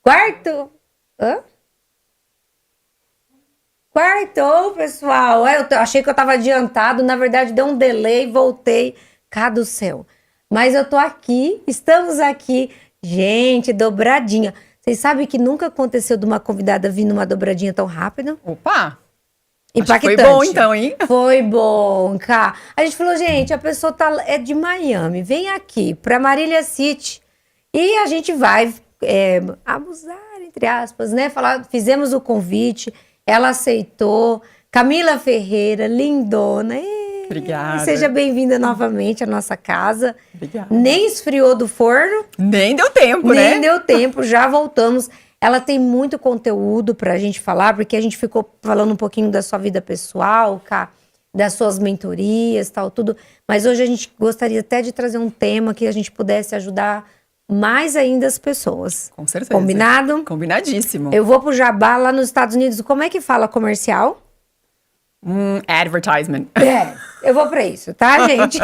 Quarto. Hã? Quartou, pessoal. Achei que eu tava adiantado. Na verdade, deu um delay, voltei. Cá do céu. Mas eu tô aqui, estamos aqui. Gente, dobradinha. Vocês sabem que nunca aconteceu de uma convidada vir numa dobradinha tão rápido? Opa! Impactante. Foi bom então, hein? Foi bom, cá. A gente falou, gente, a pessoa é de Miami. Vem aqui pra Marília City. E a gente vai abusar, entre aspas, né? Fizemos o convite, ela aceitou. Camila Ferreira, lindona. Obrigada. Seja bem-vinda novamente à nossa casa. Obrigada. Nem esfriou do forno. Nem deu tempo, né? Nem deu tempo, já voltamos. Ela tem muito conteúdo pra gente falar, porque a gente ficou falando um pouquinho da sua vida pessoal, das suas mentorias, tal, tudo. Mas hoje a gente gostaria até de trazer um tema que a gente pudesse ajudar mais ainda as pessoas. Com certeza. Combinado? Combinadíssimo. Eu vou pro Jabá lá nos Estados Unidos. Como é que fala comercial? Advertisement. Eu vou pra isso, tá, gente?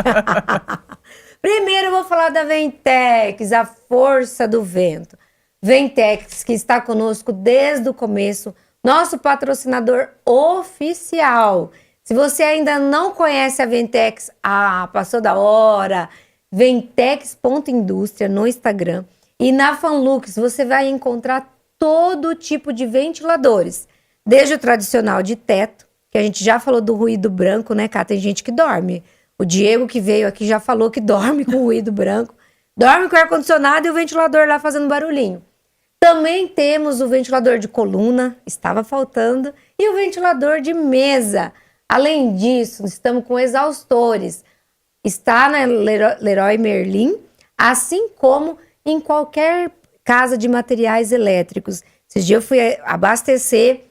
Primeiro eu vou falar da Ventex, a força do vento. Ventex, que está conosco desde o começo, nosso patrocinador oficial. Se você ainda não conhece a Ventex, passou da hora. Ventex.indústria no Instagram. E na Fanlux você vai encontrar todo tipo de ventiladores. Desde o tradicional de teto, que a gente já falou do ruído branco, né, Cá? Tem gente que dorme. O Diego, que veio aqui, já falou que dorme com ruído branco. Dorme com o ar-condicionado e o ventilador lá fazendo barulhinho. Também temos o ventilador de coluna, estava faltando, e o ventilador de mesa. Além disso, estamos com exaustores. Está na Leroy Merlin, assim como em qualquer casa de materiais elétricos. Esses dias eu fui abastecer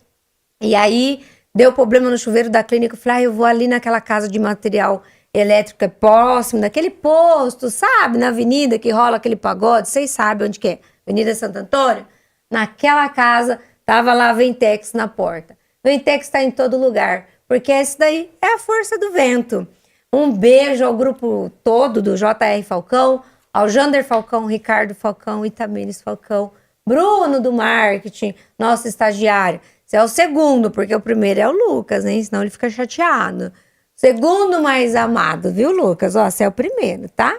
e aí deu problema no chuveiro da clínica. Eu falei, eu vou ali naquela casa de material elétrico próximo, daquele posto, sabe? Na avenida que rola aquele pagode, vocês sabem onde que é? Avenida Santo Antônio. Naquela casa, tava lá a Ventex na porta. Ventex está em todo lugar, porque esse daí é a força do vento. Um beijo ao grupo todo do JR Falcão, ao Jander Falcão, Ricardo Falcão, Itamires Falcão, Bruno do marketing, nosso estagiário. Você é o segundo, porque o primeiro é o Lucas, hein? Senão ele fica chateado. Segundo mais amado, viu, Lucas? Ó, você é o primeiro, tá?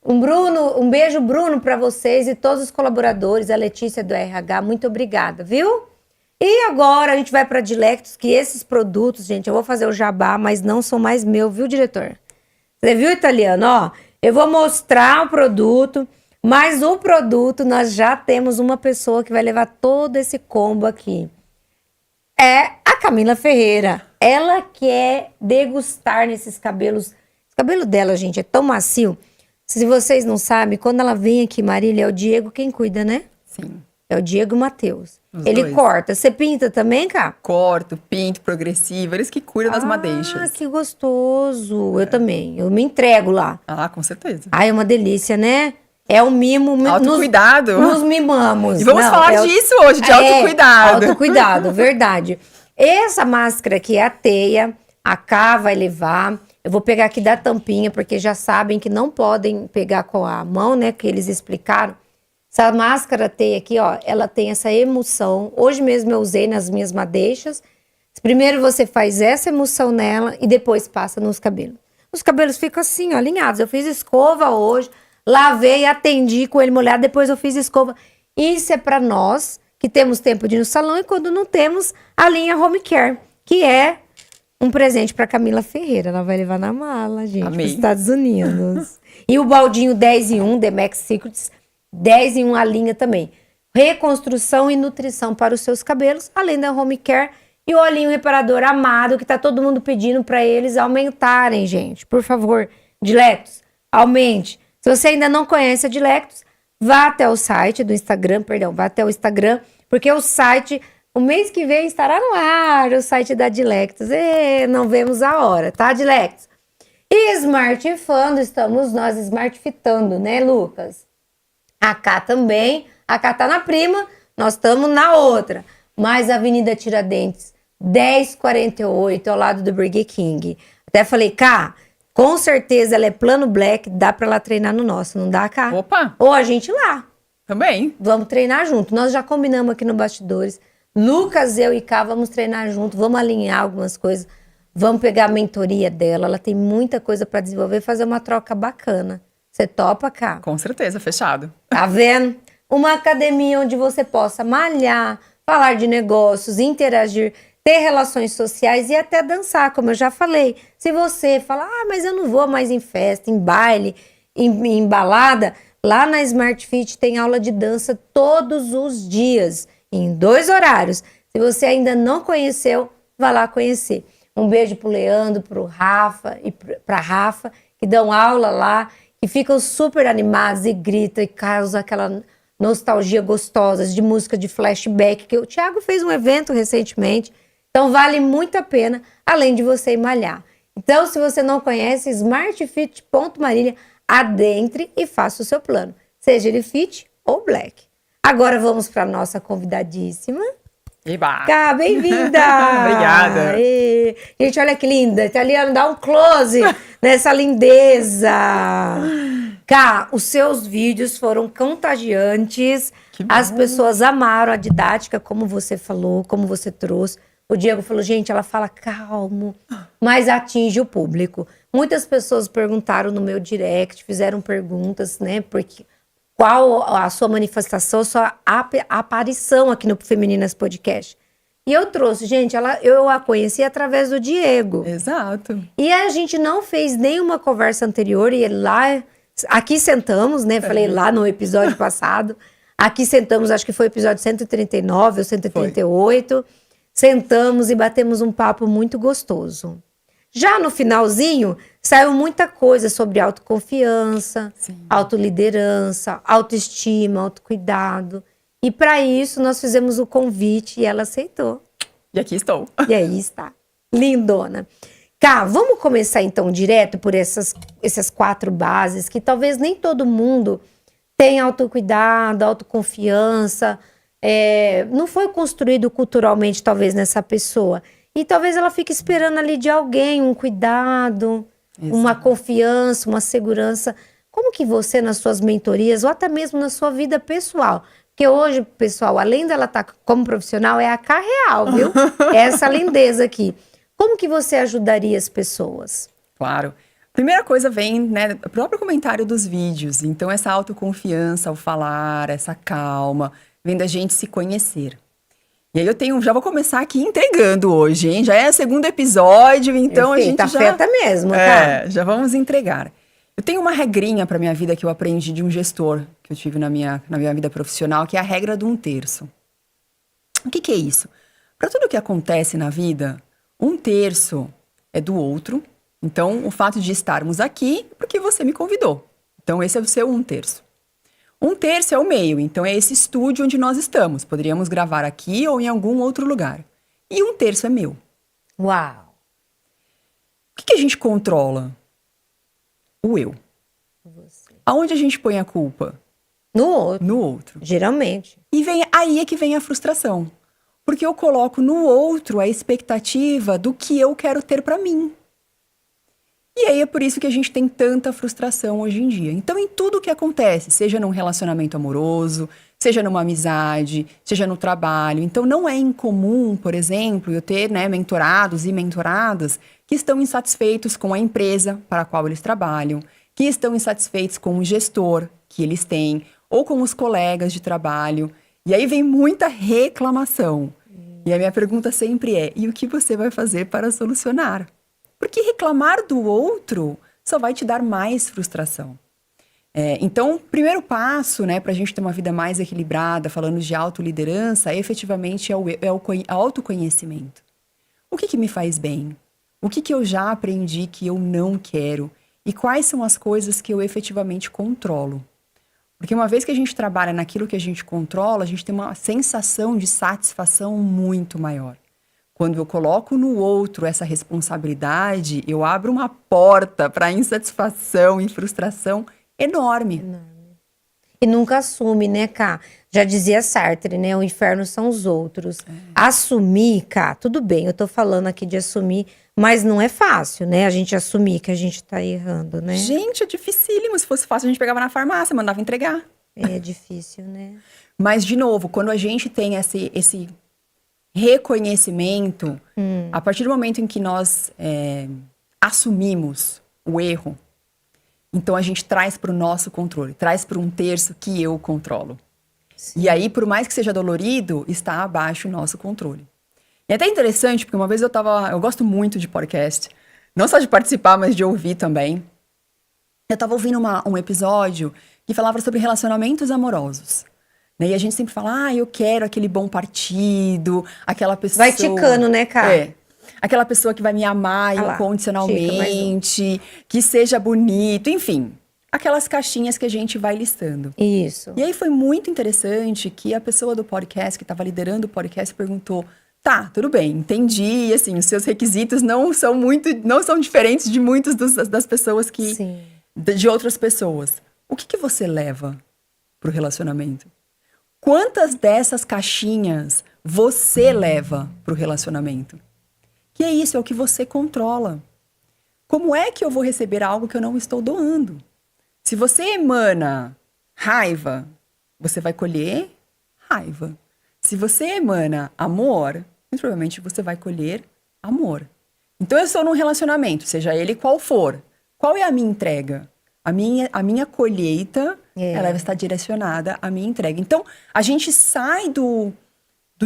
Um beijo, Bruno, para vocês e todos os colaboradores, a Letícia do RH, muito obrigada, viu? E agora a gente vai para Dilectos, que esses produtos, gente, eu vou fazer o jabá, mas não são mais meu, viu, diretor? Você viu, italiano? Ó, eu vou mostrar o produto, mas o produto nós já temos uma pessoa que vai levar todo esse combo aqui. É a Camila Ferreira. Ela quer degustar nesses cabelos. O cabelo dela, gente, é tão macio. Se vocês não sabem, quando ela vem aqui, Marília, é o Diego quem cuida, né? Sim. É o Diego Matheus. Ele dois. Corta. Você pinta também, cá? Corto, pinto, progressivo. Eles que cuidam das madeixas. Ah, que gostoso. Eu também. Eu me entrego lá. Ah, com certeza. Ai, é uma delícia, né? É um mimo. Autocuidado. Nos mimamos. E vamos falar disso hoje, de autocuidado. Autocuidado, verdade. Essa máscara aqui é a teia. A Cá vai levar. Eu vou pegar aqui da tampinha, porque já sabem que não podem pegar com a mão, né? Que eles explicaram. Essa máscara teia aqui, ó, ela tem essa emulsão. Hoje mesmo eu usei nas minhas madeixas. Primeiro você faz essa emulsão nela e depois passa nos cabelos. Os cabelos ficam assim, ó, alinhados. Eu fiz escova hoje, lavei, atendi com ele molhado, depois eu fiz escova. Isso é para nós que temos tempo de ir no salão e quando não temos, a linha Home Care, que é um presente para Camila Ferreira. Ela vai levar na mala, gente, para os Estados Unidos. E o baldinho 10 em 1, The Max Secrets, 10 em 1 a linha também. Reconstrução e nutrição para os seus cabelos, além da Home Care e o olhinho reparador amado, que tá todo mundo pedindo para eles aumentarem, gente. Por favor, Dilectos, aumente. Se você ainda não conhece a Dilectos, vá até o site do Instagram, vá até o Instagram, porque o site, o mês que vem estará no ar, o site da Dilectos. Não vemos a hora, tá, Dilectos? E Smartfando, estamos nós smartfitando, né, Lucas? A Cá também, a Cá tá na prima, nós estamos na outra. Mas a Avenida Tiradentes, 1048, ao lado do Burger King. Até falei, Cá, com certeza ela é plano black, dá pra ela treinar no nosso, não dá, Cá? Opa! Ou a gente lá. Também. Vamos treinar junto. Nós já combinamos aqui no Bastidores. Lucas, eu e Cá vamos treinar junto, vamos alinhar algumas coisas. Vamos pegar a mentoria dela. Ela tem muita coisa para desenvolver, fazer uma troca bacana. Você topa, Cá? Com certeza, fechado. Tá vendo? Uma academia onde você possa malhar, falar de negócios, interagir, ter relações sociais e até dançar, como eu já falei. Se você fala, mas eu não vou mais em festa, em baile, em balada, lá na Smart Fit tem aula de dança todos os dias, em 2 horários. Se você ainda não conheceu, vá lá conhecer. Um beijo pro Leandro, pro Rafa e pra Rafa, que dão aula lá, que ficam super animados e gritam e causam aquela nostalgia gostosa de música de flashback, que o Thiago fez um evento recentemente. Então vale muito a pena, além de você ir malhar. Então, se você não conhece, smartfit.marília, adentre e faça o seu plano. Seja ele fit ou black. Agora vamos para nossa convidadíssima. Eba! Cá, bem-vinda! Obrigada! Gente, olha que linda. Italiano, dá um close nessa lindeza. Cá, os seus vídeos foram contagiantes. As pessoas amaram a didática, como você falou, como você trouxe. O Diego falou, gente, ela fala calmo, mas atinge o público. Muitas pessoas perguntaram no meu direct, fizeram perguntas, né? Porque qual a sua manifestação, a sua aparição aqui no Femininas Podcast. E eu trouxe, gente, eu a conheci através do Diego. Exato. E a gente não fez nenhuma conversa anterior, e lá, aqui sentamos, né? Falei lá no episódio passado. Aqui sentamos, acho que foi o episódio 139 ou 138. Foi. Sentamos e batemos um papo muito gostoso. Já no finalzinho, saiu muita coisa sobre autoconfiança, autoliderança, autoestima, autocuidado. E para isso, nós fizemos o convite e ela aceitou. E aqui estou. E aí está. Lindona. Cá, vamos começar então direto por essas 4 bases, que talvez nem todo mundo tem autocuidado, autoconfiança. Não foi construído culturalmente, talvez, nessa pessoa. E talvez ela fique esperando ali de alguém um cuidado, uma confiança, uma segurança. Como que você, nas suas mentorias, ou até mesmo na sua vida pessoal? Porque hoje, pessoal, além dela estar como profissional, é a Cá real, viu? É essa lindeza aqui. Como que você ajudaria as pessoas? Claro. Primeira coisa vem, né, o próprio comentário dos vídeos. Então, essa autoconfiança ao falar, essa calma, vem da gente se conhecer. E aí já vou começar aqui entregando hoje, hein? Já é o 2º episódio, então Perfeita, a gente já... afeta mesmo, tá? Já vamos entregar. Eu tenho uma regrinha para minha vida que eu aprendi de um gestor que eu tive na minha vida profissional, que é a regra do 1/3. O que é isso? Para tudo que acontece na vida, 1/3 é do outro. Então, o fato de estarmos aqui é porque você me convidou. Então, esse é o seu 1/3. 1/3 é o meio, então é esse estúdio onde nós estamos. Poderíamos gravar aqui ou em algum outro lugar. E 1/3 é meu. Uau! O que a gente controla? O eu. Você. Aonde a gente põe a culpa? No outro. No outro. Geralmente. E aí é que vem a frustração. Porque eu coloco no outro a expectativa do que eu quero ter pra mim. E aí é por isso que a gente tem tanta frustração hoje em dia. Então, em tudo que acontece, seja num relacionamento amoroso, seja numa amizade, seja no trabalho. Então, não é incomum, por exemplo, eu ter, né, mentorados e mentoradas que estão insatisfeitos com a empresa para a qual eles trabalham, que estão insatisfeitos com o gestor que eles têm, ou com os colegas de trabalho. E aí vem muita reclamação. E a minha pergunta sempre é, e o que você vai fazer para solucionar? Porque reclamar do outro só vai te dar mais frustração. Então, o primeiro passo, né, para a gente ter uma vida mais equilibrada, falando de autoliderança, efetivamente é o autoconhecimento. O que me faz bem? O que eu já aprendi que eu não quero? E quais são as coisas que eu efetivamente controlo? Porque uma vez que a gente trabalha naquilo que a gente controla, a gente tem uma sensação de satisfação muito maior. Quando eu coloco no outro essa responsabilidade, eu abro uma porta para insatisfação e frustração enorme. E nunca assume, né, Cá? Já dizia Sartre, né? O inferno são os outros. Assumir, Cá, tudo bem, eu tô falando aqui de assumir, mas não é fácil, né? A gente assumir que a gente tá errando, né? Gente, é dificílimo. Se fosse fácil, a gente pegava na farmácia, mandava entregar. É difícil, né? Mas, de novo, quando a gente tem esse reconhecimento, a partir do momento em que nós assumimos o erro, então a gente traz para o nosso controle, traz para um terço que eu controlo. Sim. E aí, por mais que seja dolorido, está abaixo o nosso controle. E é até interessante, porque uma vez eu gosto muito de podcast, não só de participar, mas de ouvir também. Eu estava ouvindo um episódio que falava sobre relacionamentos amorosos. Né? E a gente sempre fala, eu quero aquele bom partido, aquela pessoa... Vai ticando, né, cara? Aquela pessoa que vai me amar incondicionalmente, que seja bonito, enfim. Aquelas caixinhas que a gente vai listando. Isso. E aí foi muito interessante que a pessoa do podcast, que estava liderando o podcast, perguntou, tá, tudo bem, entendi, assim, os seus requisitos não são diferentes de muitas das pessoas que... Sim. De outras pessoas. O que você leva pro relacionamento? Quantas dessas caixinhas você leva pro relacionamento? Que é isso, é o que você controla. Como é que eu vou receber algo que eu não estou doando? Se você emana raiva, você vai colher raiva. Se você emana amor, muito provavelmente você vai colher amor. Então eu estou num relacionamento, seja ele qual for. Qual é a minha entrega? A minha colheita, ela vai estar direcionada à minha entrega. Então, a gente sai do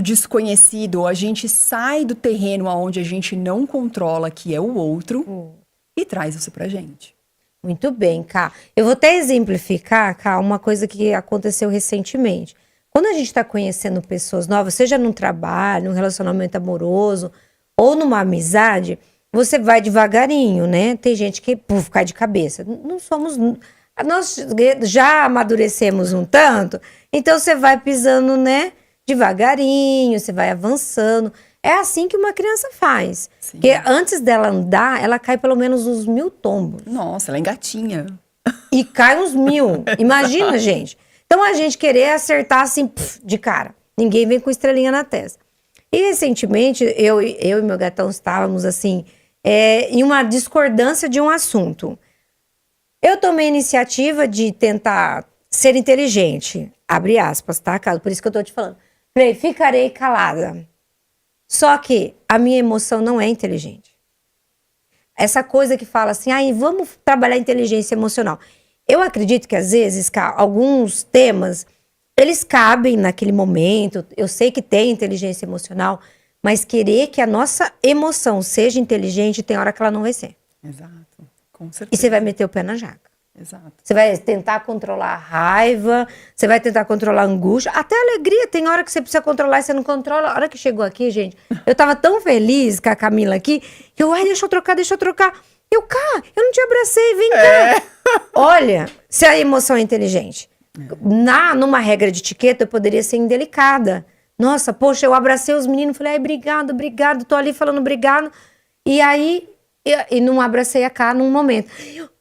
desconhecido, a gente sai do terreno onde a gente não controla, que é o outro, e traz isso pra gente. Muito bem, Ká. Eu vou até exemplificar, Ká, uma coisa que aconteceu recentemente. Quando a gente está conhecendo pessoas novas, seja num trabalho, num relacionamento amoroso, ou numa amizade... Você vai devagarinho, né? Tem gente que cai de cabeça. Não somos... Nós já amadurecemos um tanto, então você vai pisando, né? Devagarinho, você vai avançando. É assim que uma criança faz. Sim. Porque antes dela andar, ela cai pelo menos uns 1000 tombos. Nossa, ela engatinha. E cai uns 1000. Imagina, gente. Então a gente querer acertar assim, de cara. Ninguém vem com estrelinha na testa. E recentemente, eu e meu gatão estávamos assim... em uma discordância de um assunto. Eu tomei a iniciativa de tentar ser inteligente, abre aspas, tá, Carlos? Por isso que eu tô te falando. Falei, ficarei calada. Só que a minha emoção não é inteligente. Essa coisa que fala assim, vamos trabalhar inteligência emocional. Eu acredito que às vezes, alguns temas, eles cabem naquele momento. Eu sei que tem inteligência emocional, mas querer que a nossa emoção seja inteligente, tem hora que ela não vai ser. Exato, com certeza. E você vai meter o pé na jaca. Exato. Você vai tentar controlar a raiva, você vai tentar controlar a angústia, até a alegria. Tem hora que você precisa controlar e você não controla. A hora que chegou aqui, gente, eu tava tão feliz com a Camila aqui, que deixa eu trocar. Eu não te abracei, vem cá. Olha, se a emoção é inteligente. Numa regra de etiqueta, eu poderia ser indelicada. Nossa, poxa, eu abracei os meninos, falei, obrigado, tô ali falando obrigado. E aí, e não abracei a Cá num momento.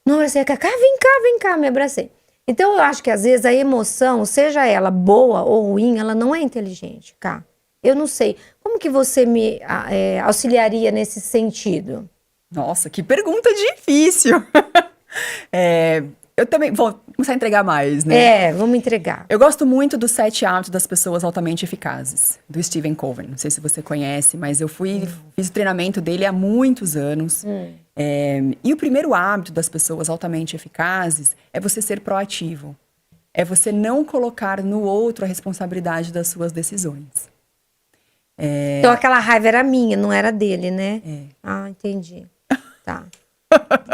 Não abracei a Cá, vem cá, me abracei. Então, eu acho que às vezes a emoção, seja ela boa ou ruim, ela não é inteligente, Cá. Eu não sei. Como que você me auxiliaria nesse sentido? Nossa, que pergunta difícil. Eu também vou começar a entregar mais, né? Vamos entregar. Eu gosto muito dos 7 hábitos das pessoas altamente eficazes, do Stephen Covey. Não sei se você conhece, mas eu fiz o treinamento dele há muitos anos. E o primeiro hábito das pessoas altamente eficazes é você ser proativo. É você não colocar no outro a responsabilidade das suas decisões. Então aquela raiva era minha, não era dele, né? Entendi. Tá.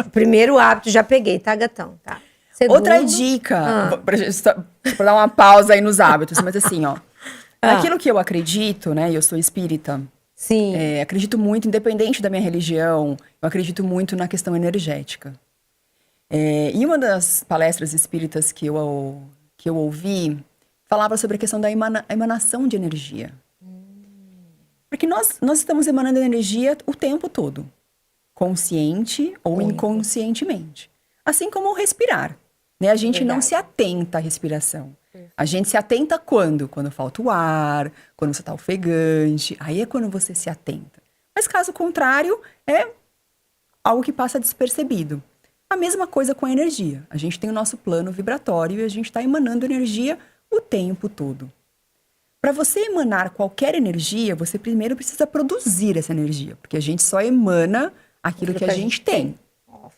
O primeiro hábito já peguei, tá, gatão? Tá. Segundo... Outra dica, pra dar uma pausa aí nos hábitos, mas assim, aquilo que eu acredito, né, eu sou espírita, Sim. Acredito muito, independente da minha religião, eu acredito muito na questão energética. E uma das palestras espíritas que eu ouvi, falava sobre a questão da emanação de energia. Porque nós estamos emanando energia o tempo todo, consciente ou inconscientemente. Assim como o respirar. Né? A gente não se atenta à respiração. A gente se atenta quando? Quando falta o ar, quando você está ofegante. Aí é quando você se atenta. Mas caso contrário, é algo que passa despercebido. A mesma coisa com a energia. A gente tem o nosso plano vibratório e a gente está emanando energia o tempo todo. Para você emanar qualquer energia, você primeiro precisa produzir essa energia, porque a gente só emana aquilo que a gente tem. Ó,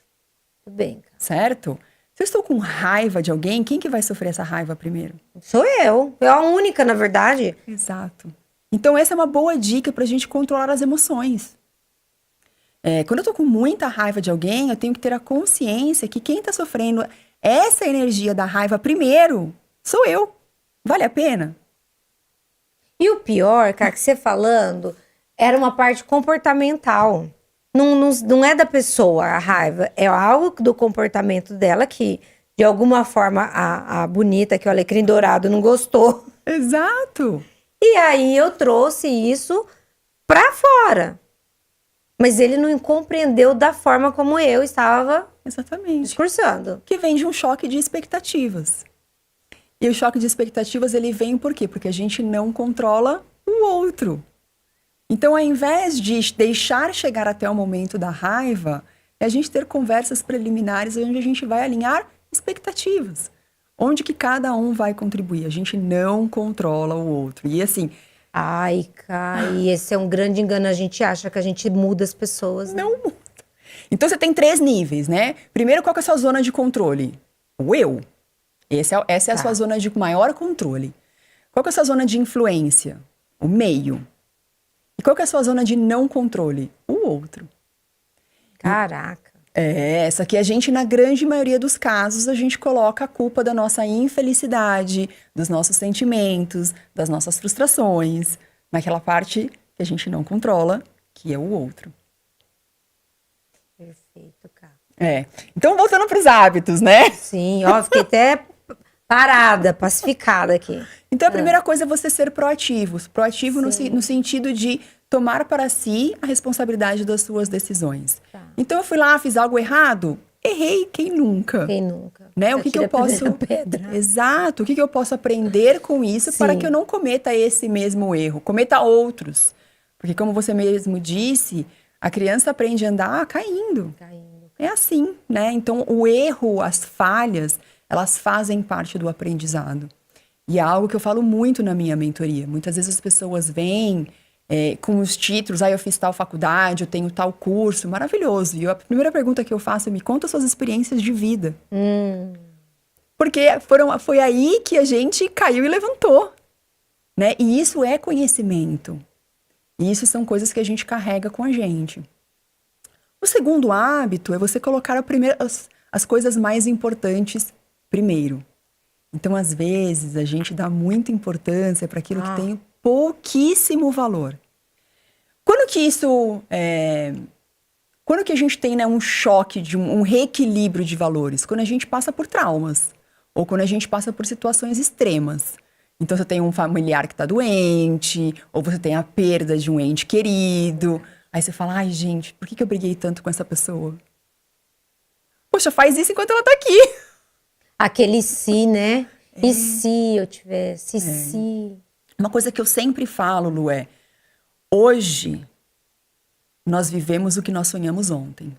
tudo bem, cara. Certo? Se eu estou com raiva de alguém, quem que vai sofrer essa raiva primeiro? Sou eu. Eu a única, na verdade. Exato. Então essa é uma boa dica para a gente controlar as emoções. Quando eu tô com muita raiva de alguém, eu tenho que ter a consciência que quem tá sofrendo essa energia da raiva primeiro sou eu. Vale a pena? E o pior, cara, que você falando, era uma parte comportamental. Não é da pessoa a raiva, é algo do comportamento dela que, de alguma forma, a bonita, que o alecrim dourado não gostou. Exato. E aí eu trouxe isso pra fora. Mas ele não compreendeu da forma como eu estava Exatamente. discursando. Que vem de um choque de expectativas. E o choque de expectativas, ele vem por quê? Porque a gente não controla o outro. Então, ao invés de deixar chegar até o momento da raiva, é a gente ter conversas preliminares onde a gente vai alinhar expectativas. Onde que cada um vai contribuir. A gente não controla o outro. E assim... Ai, Kai, esse é um grande engano. A gente acha que a gente muda as pessoas. Né? Não muda. Então, você tem 3 níveis, né? Primeiro, qual que é a sua zona de controle? O eu. Essa é a sua zona de maior controle. Qual que é a sua zona de influência? O meio. E qual que é a sua zona de não controle? O outro. Caraca. Só que a gente, na grande maioria dos casos, a gente coloca a culpa da nossa infelicidade, dos nossos sentimentos, das nossas frustrações, naquela parte que a gente não controla, que é o outro. Perfeito, cara. Então, voltando para os hábitos, né? Sim, ó, fiquei até parada, pacificada aqui. Então, a primeira coisa é você ser proativo. Proativo no Sim. sentido de tomar para si a responsabilidade das suas decisões. Tá. Então, eu fui lá, fiz algo errado? Errei, quem nunca? Quem nunca? Né? O que eu posso... Pedra. Exato. O que eu posso aprender com isso para que eu não cometa esse mesmo erro? Cometa outros. Porque, como você mesmo disse, a criança aprende a andar caindo. É assim, né? Então, o erro, as falhas, elas fazem parte do aprendizado. E é algo que eu falo muito na minha mentoria. Muitas vezes as pessoas vêm com os títulos, eu fiz tal faculdade, eu tenho tal curso, maravilhoso. E a primeira pergunta que eu faço é, me conta suas experiências de vida. Porque foi aí que a gente caiu e levantou, né? E isso é conhecimento. E isso são coisas que a gente carrega com a gente. O segundo hábito é você colocar as coisas mais importantes primeiro. Então, às vezes, a gente dá muita importância para aquilo que tem pouquíssimo valor. Quando que a gente tem, né, um choque, um reequilíbrio de valores? Quando a gente passa por traumas. Ou quando a gente passa por situações extremas. Então, você tem um familiar que está doente, ou você tem a perda de um ente querido. Aí você fala, ai, gente, por que eu briguei tanto com essa pessoa? Poxa, faz isso enquanto ela tá aqui. Aquele se, né? E se eu tivesse, se... Uma coisa que eu sempre falo, Lu, hoje nós vivemos o que nós sonhamos ontem.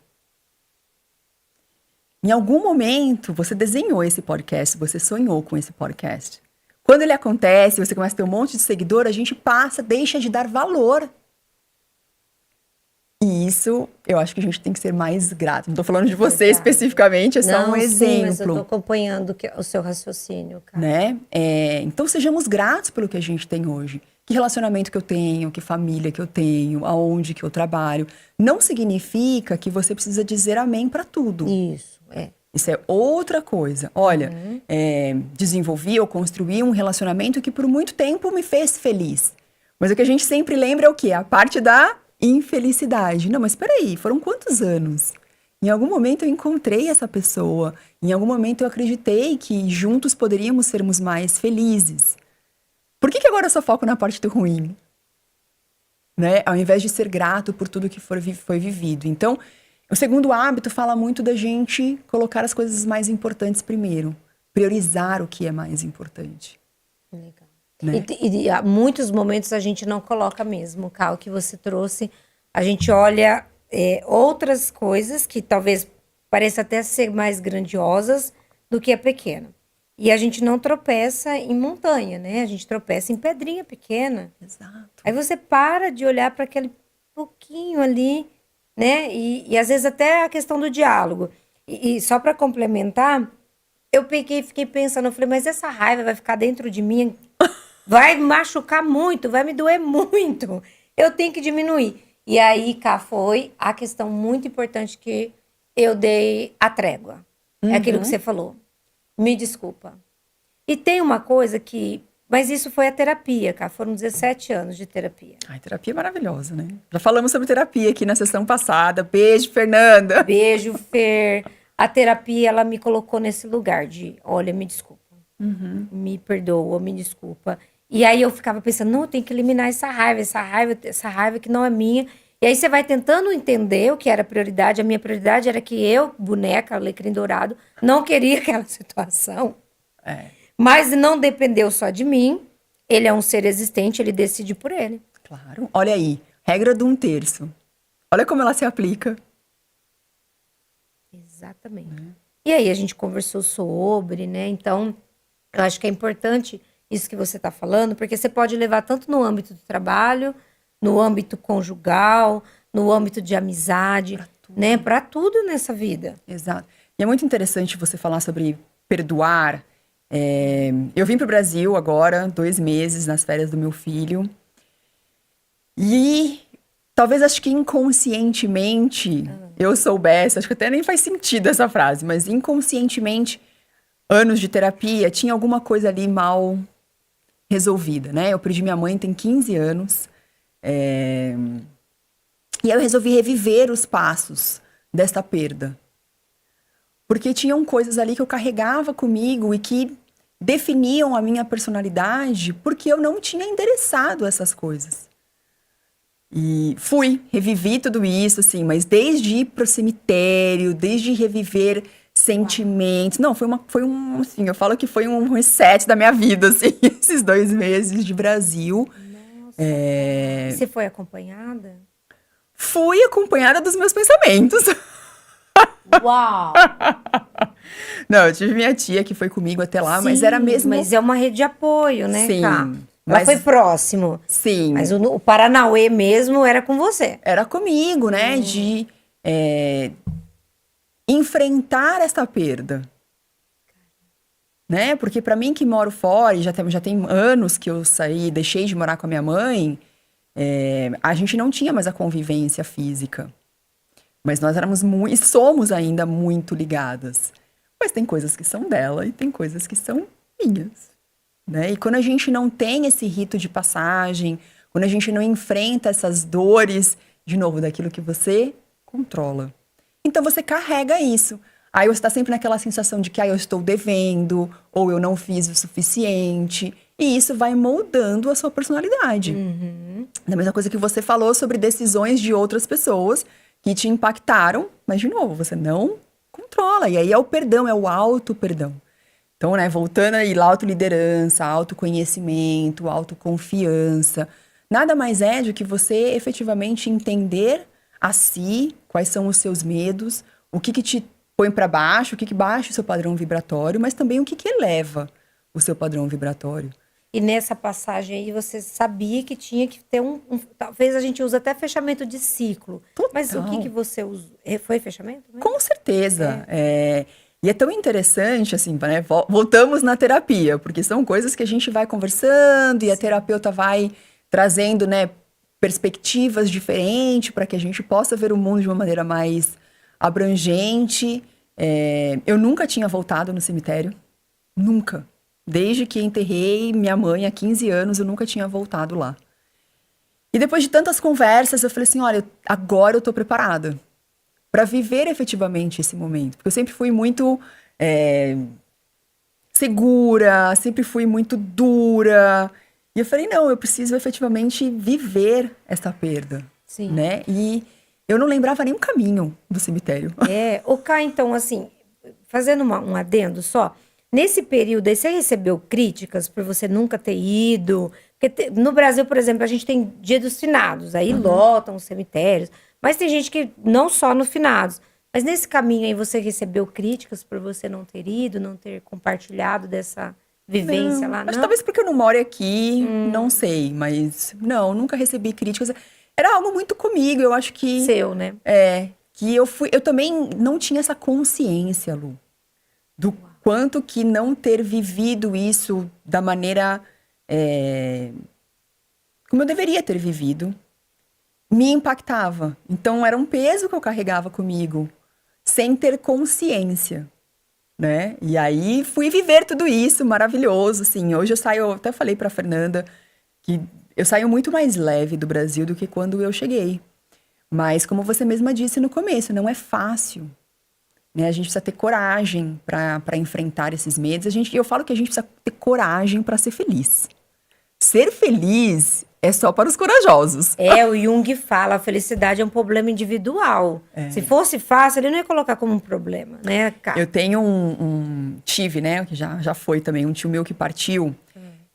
Em algum momento, você desenhou esse podcast, você sonhou com esse podcast. Quando ele acontece, você começa a ter um monte de seguidor, a gente deixa de dar valor. E isso, eu acho que a gente tem que ser mais grato. Não tô falando de você especificamente, é só um exemplo. Sim, mas eu tô acompanhando o seu raciocínio, cara. Né? Então, sejamos gratos pelo que a gente tem hoje. Que relacionamento que eu tenho, que família que eu tenho, aonde que eu trabalho. Não significa que você precisa dizer amém para tudo. Isso é outra coisa. Olha, desenvolvi ou construí um relacionamento que por muito tempo me fez feliz. Mas o que a gente sempre lembra é o quê? A parte da infelicidade. Não, mas peraí, foram quantos anos? Em algum momento eu encontrei essa pessoa. Em algum momento eu acreditei que juntos poderíamos sermos mais felizes. Por que agora eu só foco na parte do ruim? Né? Ao invés de ser grato por tudo que foi vivido. Então, o segundo hábito fala muito da gente colocar as coisas mais importantes primeiro. Priorizar o que é mais importante. Legal. Né? E há muitos momentos a gente não coloca mesmo, Cal, que você trouxe. A gente olha outras coisas que talvez pareça até ser mais grandiosas do que a pequena. E a gente não tropeça em montanha, né? A gente tropeça em pedrinha pequena. Exato. Aí você para de olhar para aquele pouquinho ali, né? E às vezes até a questão do diálogo. E só para complementar, eu peguei e fiquei pensando, eu falei, mas essa raiva vai ficar dentro de mim, vai machucar muito, vai me doer muito. Eu tenho que diminuir. E aí, cá, foi a questão muito importante que eu dei a trégua. É aquilo que você falou. Me desculpa. E tem uma coisa que... Mas isso foi a terapia, cá. Foram 17 anos de terapia. Ai, terapia é maravilhosa, né? Já falamos sobre terapia aqui na sessão passada. Beijo, Fernanda. Beijo, Fer. A terapia, ela me colocou nesse lugar de... Olha, me desculpa. Me perdoa, me desculpa. E aí eu ficava pensando, não, eu tenho que eliminar essa raiva que não é minha. E aí você vai tentando entender o que era a prioridade. A minha prioridade era que eu, boneca, alecrim dourado, não queria aquela situação. Mas não dependeu só de mim. Ele é um ser existente, ele decide por ele. Claro. Olha aí, regra do 1/3. Olha como ela se aplica. Exatamente. E aí a gente conversou sobre, né? Então, eu acho que é importante isso que você está falando, porque você pode levar tanto no âmbito do trabalho, no âmbito conjugal, no âmbito de amizade, né? Para tudo nessa vida. Exato. E é muito interessante você falar sobre perdoar. Eu vim para o Brasil agora, 2 meses, nas férias do meu filho. E talvez, acho que inconscientemente, eu soubesse, acho que até nem faz sentido essa frase, mas inconscientemente, anos de terapia, tinha alguma coisa ali mal resolvida, né? Eu perdi minha mãe, tem 15 anos. E aí eu resolvi reviver os passos desta perda. Porque tinham coisas ali que eu carregava comigo e que definiam a minha personalidade porque eu não tinha endereçado essas coisas. E revivi tudo isso, assim, mas desde ir pro cemitério, desde reviver sentimentos. Não, assim, eu falo que foi um reset da minha vida, assim, esses 2 meses de Brasil. Nossa. Você foi acompanhada? Fui acompanhada dos meus pensamentos. Uau! Não, eu tive minha tia que foi comigo até lá, mas era mesmo... Mas é uma rede de apoio, né, Sim, Cá? mas- Ela foi próximo. Sim. Mas o Paranauê mesmo era com você. Era comigo, né? De enfrentar essa perda. Né? Porque pra mim que moro fora, e já tem anos que eu saí, deixei de morar com a minha mãe, a gente não tinha mais a convivência física. Mas nós éramos muito, e somos ainda muito ligadas. Mas tem coisas que são dela e tem coisas que são minhas. Né? E quando a gente não tem esse rito de passagem, quando a gente não enfrenta essas dores, de novo, daquilo que você controla. Então você carrega isso. Aí você está sempre naquela sensação de que eu estou devendo, ou eu não fiz o suficiente. E isso vai moldando a sua personalidade. Da mesma coisa que você falou sobre decisões de outras pessoas que te impactaram, mas de novo, você não controla. E aí é o perdão, é o auto-perdão. Então, né, voltando aí, autoliderança, autoconhecimento, autoconfiança, nada mais é do que você efetivamente entender a si, quais são os seus medos, o que te põe para baixo, o que baixa o seu padrão vibratório, mas também o que eleva o seu padrão vibratório. E nessa passagem aí, você sabia que tinha que ter talvez a gente use até fechamento de ciclo. Total. Mas o que você usou? Foi fechamento mesmo? Com certeza. E é tão interessante, assim, né? Voltamos na terapia, porque são coisas que a gente vai conversando e a terapeuta vai trazendo, né, perspectivas diferentes para que a gente possa ver o mundo de uma maneira mais abrangente. Eu nunca tinha voltado no cemitério. Nunca. Desde que enterrei minha mãe há 15 anos, eu nunca tinha voltado lá. E depois de tantas conversas, eu falei assim, olha, agora eu tô preparada para viver efetivamente esse momento. Porque eu sempre fui muito segura, sempre fui muito dura. E eu falei, não, eu preciso efetivamente viver essa perda. Sim. Né? E eu não lembrava nem o caminho do cemitério. Cá, então, assim, fazendo um adendo só, nesse período aí, você recebeu críticas por você nunca ter ido? Porque no Brasil, por exemplo, a gente tem Dia dos Finados, aí lotam os cemitérios. Mas tem gente que, não só no Finados, Mas nesse caminho aí você recebeu críticas por você não ter ido, não ter compartilhado dessa vivência Não, lá, acho que não? talvez porque eu não moro aqui, não sei, mas não, nunca recebi críticas. Era algo muito comigo, eu acho que Seu, né? que eu também não tinha essa consciência, Lu, do quanto que não ter vivido isso da maneira como eu deveria ter vivido me impactava. Então era um peso que eu carregava comigo, sem ter consciência, né? E aí fui viver tudo isso maravilhoso, assim. Hoje eu saio, eu até falei pra Fernanda que eu saio muito mais leve do Brasil do que quando eu cheguei. Mas como você mesma disse no começo, não é fácil, né? A gente precisa ter coragem para enfrentar esses medos. Eu falo que a gente precisa ter coragem para ser feliz. Ser feliz é só para os corajosos. O Jung fala, a felicidade é um problema individual. Se fosse fácil, ele não ia colocar como um problema, né, Eu cara? tenho tive, né, que já foi também, um tio meu que partiu,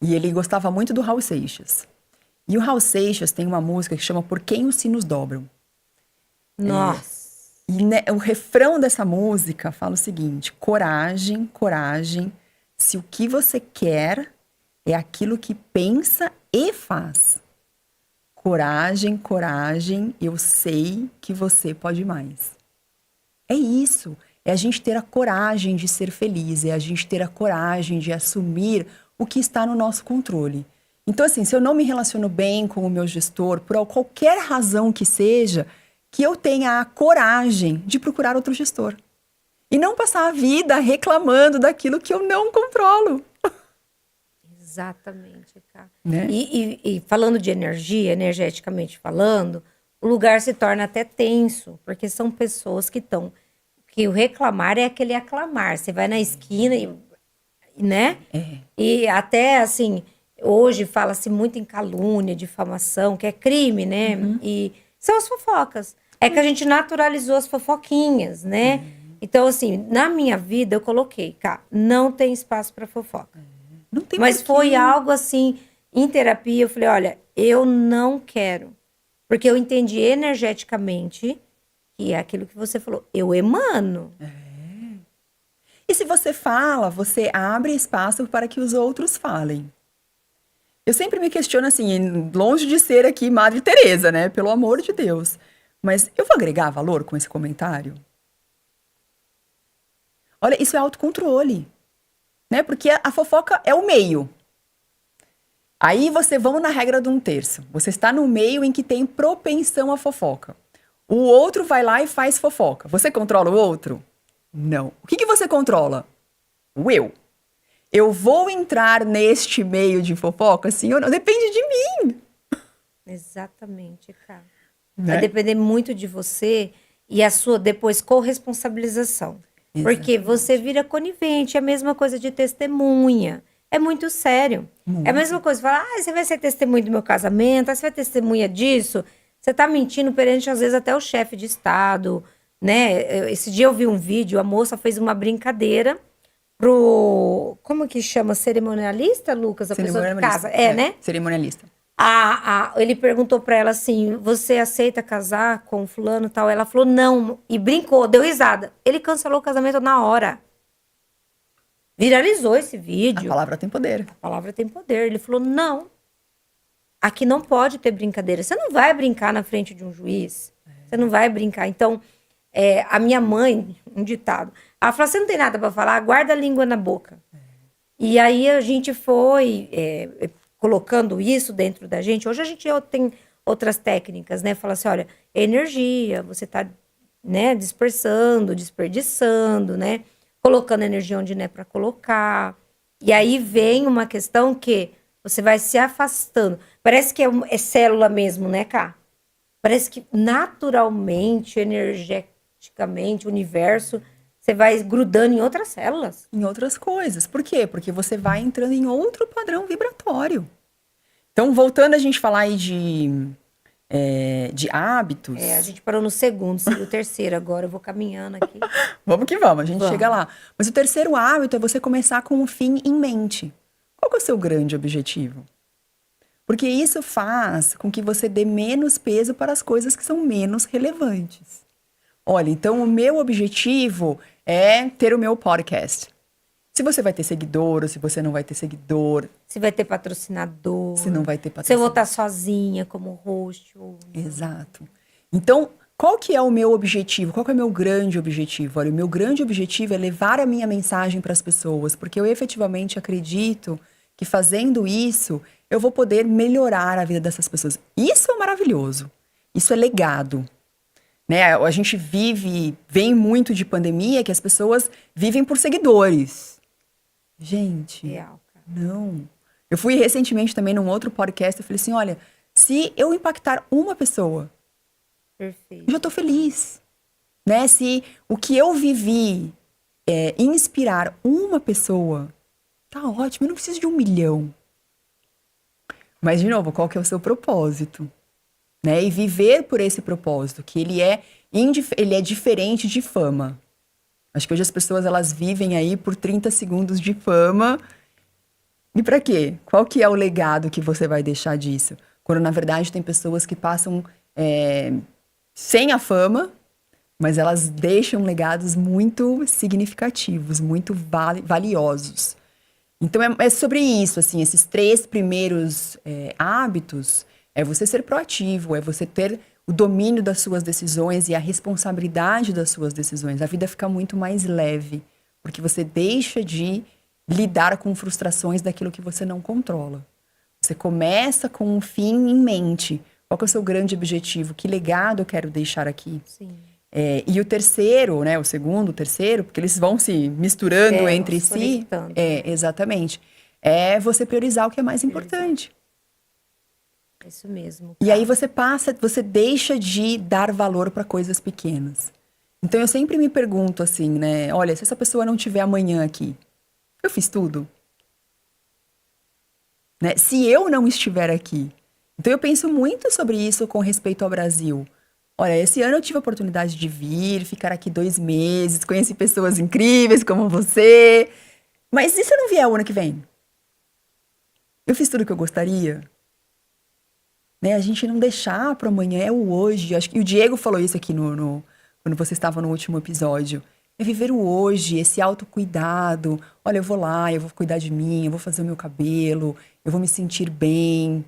e ele gostava muito do Raul Seixas. E o Raul Seixas tem uma música que chama Por Quem os Sinos Dobram. Nossa. E né, o refrão dessa música fala o seguinte: coragem, coragem, se o que você quer é aquilo que pensa e faz. Coragem, coragem, eu sei que você pode mais. É isso. É a gente ter a coragem de ser feliz, é a gente ter a coragem de assumir o que está no nosso controle. Então, assim, se eu não me relaciono bem com o meu gestor, por qualquer razão que seja, que eu tenha a coragem de procurar outro gestor. E não passar a vida reclamando daquilo que eu não controlo, Exatamente, cara. né? E falando de energia, energeticamente falando, o lugar se torna até tenso, porque são pessoas que estão. Que o reclamar é aquele aclamar. Você vai na esquina e, né? E até assim, hoje fala-se muito em calúnia, difamação, que é crime, né? E são as fofocas. É que a gente naturalizou as fofoquinhas, né? Então, assim, na minha vida eu coloquei, cara, não tem espaço para fofoca. Não tem Mas porquê. foi algo assim, em terapia, eu falei, olha, eu não quero. Porque eu entendi energeticamente que é aquilo que você falou, eu emano. E se você fala, você abre espaço para que os outros falem. Eu sempre me questiono assim, longe de ser aqui Madre Teresa, né? Pelo amor de Deus. Mas eu vou agregar valor com esse comentário? Olha, isso é autocontrole, né? Porque a fofoca é o meio. Aí vamos na regra de um terço. Você está no meio em que tem propensão à fofoca. O outro vai lá e faz fofoca. Você controla o outro? Não. O que você controla? O eu. Eu vou entrar neste meio de fofoca, sim ou não? Depende de mim, Exatamente, cara. Vai né? depender muito de você e a sua depois corresponsabilização. Porque você vira conivente, é a mesma coisa de testemunha. É muito sério. É a mesma coisa, falar, você vai ser testemunha do meu casamento, você vai testemunha disso. Você tá mentindo perante, às vezes, até o chefe de Estado, né? Esse dia eu vi um vídeo, a moça fez uma brincadeira como que chama? Cerimonialista, Lucas? A pessoa que casa? Né? Cerimonialista. Ele perguntou pra ela assim: você aceita casar com fulano e tal? Ela falou não, e brincou, deu risada. Ele cancelou o casamento na hora. Viralizou esse A vídeo. palavra tem poder. A palavra tem poder. Ele falou: não, aqui não pode ter brincadeira. Você não vai brincar na frente de um juiz. Você não vai brincar. Então, a minha mãe, um ditado, ela falou: você não tem nada pra falar, guarda a língua na boca. E aí a gente foi colocando isso dentro da gente. Hoje a gente tem outras técnicas, né? Fala assim, olha, energia, você tá, né, dispersando, desperdiçando, né? Colocando energia onde não é para colocar. E aí vem uma questão que você vai se afastando. Parece que é célula mesmo, né, Cá? Parece que naturalmente, energeticamente, o universo, você vai grudando em outras células. Em outras coisas. Por quê? Porque você vai entrando em outro padrão vibratório. Então, voltando a gente falar aí de hábitos. A gente parou no segundo, seria o terceiro agora. Eu vou caminhando aqui. Vamos que vamos, a gente Vamos. chega lá. Mas o terceiro hábito é você começar com o fim em mente. Qual que é o seu grande objetivo? Porque isso faz com que você dê menos peso para as coisas que são menos relevantes. Olha, então o meu objetivo é ter o meu podcast. Se você vai ter seguidor ou se você não vai ter seguidor, Se vai ter patrocinador. se não vai ter Se eu vou patrocinador. estar sozinha como host. Ou... Exato. Então, qual que é o meu objetivo? Qual que é o meu grande objetivo? Olha, o meu grande objetivo é levar a minha mensagem para as pessoas, porque eu efetivamente acredito que fazendo isso, eu vou poder melhorar a vida dessas pessoas. Isso é maravilhoso. Isso é legado. Né? A gente vem muito de pandemia que as pessoas vivem por seguidores. Gente, Real, cara. não. Eu fui recentemente também num outro podcast, eu falei assim, olha, se eu impactar uma pessoa, Perfeito. eu já tô feliz. Né? Se o que eu vivi inspirar uma pessoa, tá ótimo, eu não preciso de 1 milhão. Mas, de novo, qual que é o seu propósito? Né? E viver por esse propósito, que ele é diferente de fama. Acho que hoje as pessoas, elas vivem aí por 30 segundos de fama. E pra quê? Qual que é o legado que você vai deixar disso? Quando, na verdade, tem pessoas que passam sem a fama, mas elas deixam legados muito significativos, muito valiosos. Então, é sobre isso, assim, esses 3 primeiros hábitos, é você ser proativo, é você ter o domínio das suas decisões e a responsabilidade das suas decisões. A vida fica muito mais leve, porque você deixa de lidar com frustrações daquilo que você não controla. Você começa com um fim em mente. Qual que é o seu grande objetivo? Que legado eu quero deixar aqui? Sim. E o terceiro, né? O segundo, o terceiro, porque eles vão se misturando entre se si. conectando. Exatamente. É você priorizar o que é mais importante. Isso mesmo. E aí você deixa de dar valor para coisas pequenas. Então eu sempre me pergunto assim, né? Olha, se essa pessoa não tiver amanhã aqui, eu fiz tudo? Né? Se eu não estiver aqui. Então eu penso muito sobre isso com respeito ao Brasil. Olha, esse ano eu tive a oportunidade de vir, ficar aqui 2 meses, conheci pessoas incríveis como você. Mas e se eu não vier o ano que vem? Eu fiz tudo o que eu gostaria? Né? A gente não deixar para amanhã, é o hoje. Acho que o Diego falou isso aqui quando você estava no último episódio. É viver o hoje, esse autocuidado. Olha, eu vou lá, eu vou cuidar de mim, eu vou fazer o meu cabelo, eu vou me sentir bem.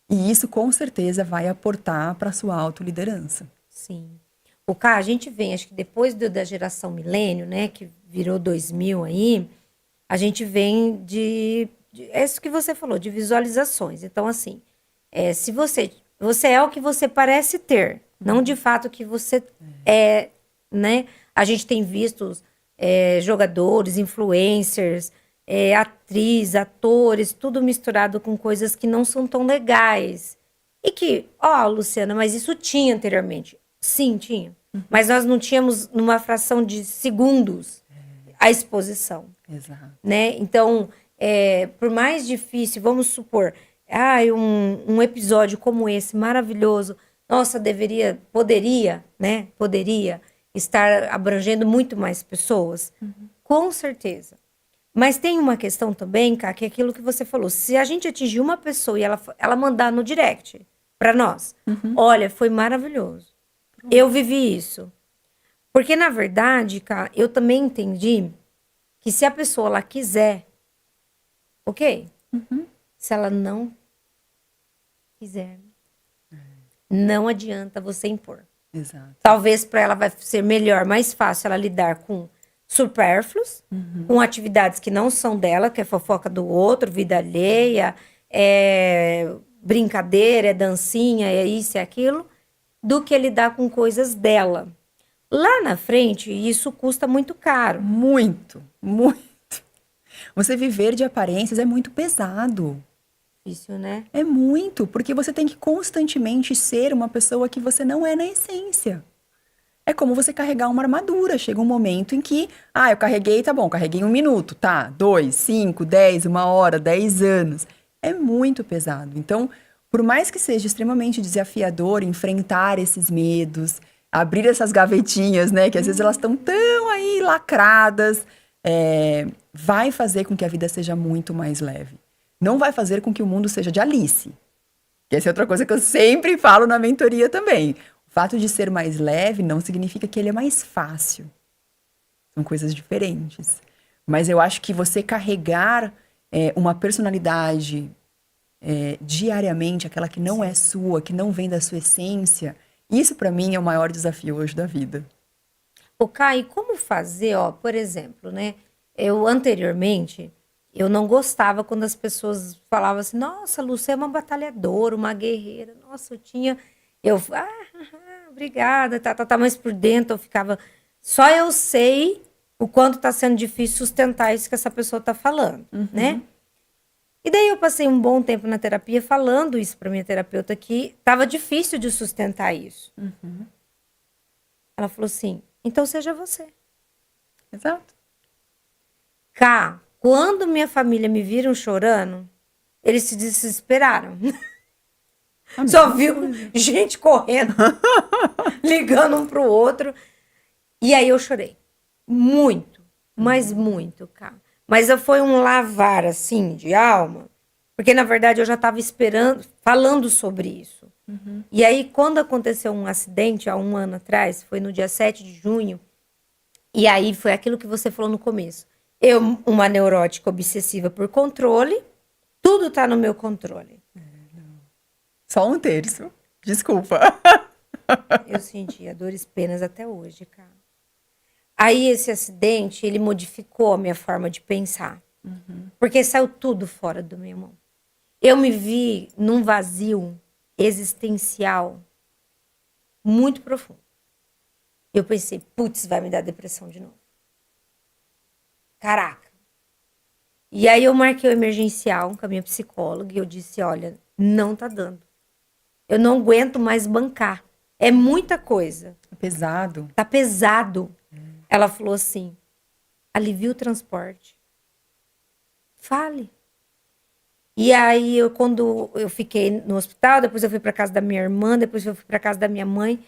E isso, com certeza, vai aportar para a sua autoliderança. Sim. O Cá, a gente vem, acho que depois da geração milênio, né, que virou 2000 aí, a gente vem é isso que você falou, de visualizações. Então, assim, se você é o que você parece ter, não de fato o que você é, né? A gente tem visto jogadores, influencers, atriz, atores, tudo misturado com coisas que não são tão legais. E que, Luciana, mas isso tinha anteriormente. Sim, tinha. Mas nós não tínhamos, numa fração de segundos, a exposição. Exato. Né? Então, por mais difícil, vamos supor, um episódio como esse, maravilhoso, nossa, poderia estar abrangendo muito mais pessoas. Com certeza. Mas tem uma questão também, Cá, que é aquilo que você falou. Se a gente atingir uma pessoa e ela mandar no direct para nós, olha, foi maravilhoso. Eu vivi isso. Porque, na verdade, Cá, eu também entendi que se a pessoa ela quiser, ok? Se ela não quiser, não adianta você impor. Exato. Talvez para ela vai ser melhor, mais fácil ela lidar com supérfluos, com atividades que não são dela, que é fofoca do outro, vida alheia, brincadeira, é dancinha, é isso e aquilo, do que lidar com coisas dela. Lá na frente, isso custa muito caro. Muito, muito. Você viver de aparências é muito pesado. Difícil, né? É muito, porque você tem que constantemente ser uma pessoa que você não é na essência. É como você carregar uma armadura. Chega um momento em que, eu carreguei, tá bom, carreguei 1 minuto, tá, 2, 5, 10, 1 hora, 10 anos. É muito pesado. Então, por mais que seja extremamente desafiador enfrentar esses medos, abrir essas gavetinhas, né, que às vezes elas estão tão aí lacradas, vai fazer com que a vida seja muito mais leve. Não vai fazer com que o mundo seja de Alice. Que essa é outra coisa que eu sempre falo na mentoria também. O fato de ser mais leve não significa que ele é mais fácil. São coisas diferentes. Mas eu acho que você carregar uma personalidade diariamente, aquela que não é sua, que não vem da sua essência, isso pra mim é o maior desafio hoje da vida. Ô, Kai, como fazer, ó, por exemplo, né? Eu anteriormente, eu não gostava quando as pessoas falavam assim, nossa, Lu, você é uma batalhadora, uma guerreira. Nossa, obrigada, tá, mas por dentro eu ficava, só eu sei o quanto tá sendo difícil sustentar isso que essa pessoa tá falando, né? E daí eu passei um bom tempo na terapia falando isso pra minha terapeuta que tava difícil de sustentar isso. Ela falou assim, então seja você. Exato. Cá, quando minha família me viram chorando, eles se desesperaram. Só viu gente correndo, ligando um pro outro. E aí eu chorei. Muito, mas muito, cara. Mas foi um lavar, assim, de alma. Porque, na verdade, eu já estava esperando, falando sobre isso. E aí, quando aconteceu um acidente, há um ano atrás, foi no dia 7 de junho, e aí foi aquilo que você falou no começo. Eu, uma neurótica obsessiva por controle, tudo tá no meu controle. Só um terço. Desculpa. Eu sentia dores penas até hoje, cara. Aí esse acidente, ele modificou a minha forma de pensar. Porque saiu tudo fora do meu mão. Eu me vi num vazio existencial muito profundo. Eu pensei, putz, vai me dar depressão de novo. Caraca. E aí eu marquei o emergencial com a minha psicóloga e eu disse, olha, não tá dando. Eu não aguento mais bancar. É muita coisa. É pesado. Tá pesado. Ela falou assim, alivia o transporte. Fale. E aí, quando eu fiquei no hospital, depois eu fui para casa da minha irmã, depois eu fui para casa da minha mãe.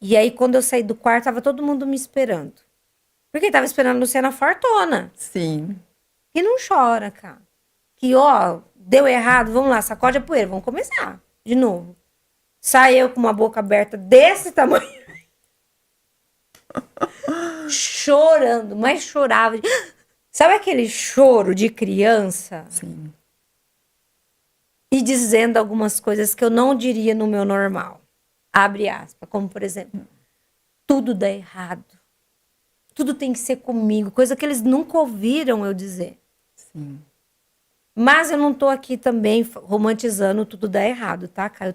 E aí, quando eu saí do quarto, tava todo mundo me esperando. Porque tava esperando a Luciana fortona. Sim. Que não chora, cara. Que, ó, deu errado, vamos lá, sacode a poeira, vamos começar de novo. Sai eu com uma boca aberta desse tamanho. Chorando, mas chorava. Sabe aquele choro de criança? Sim. E dizendo algumas coisas que eu não diria no meu normal. Abre aspas, como por exemplo, tudo dá errado. Tudo tem que ser comigo, coisa que eles nunca ouviram eu dizer. Sim. Mas eu não tô aqui também romantizando tudo dá errado, tá, cara?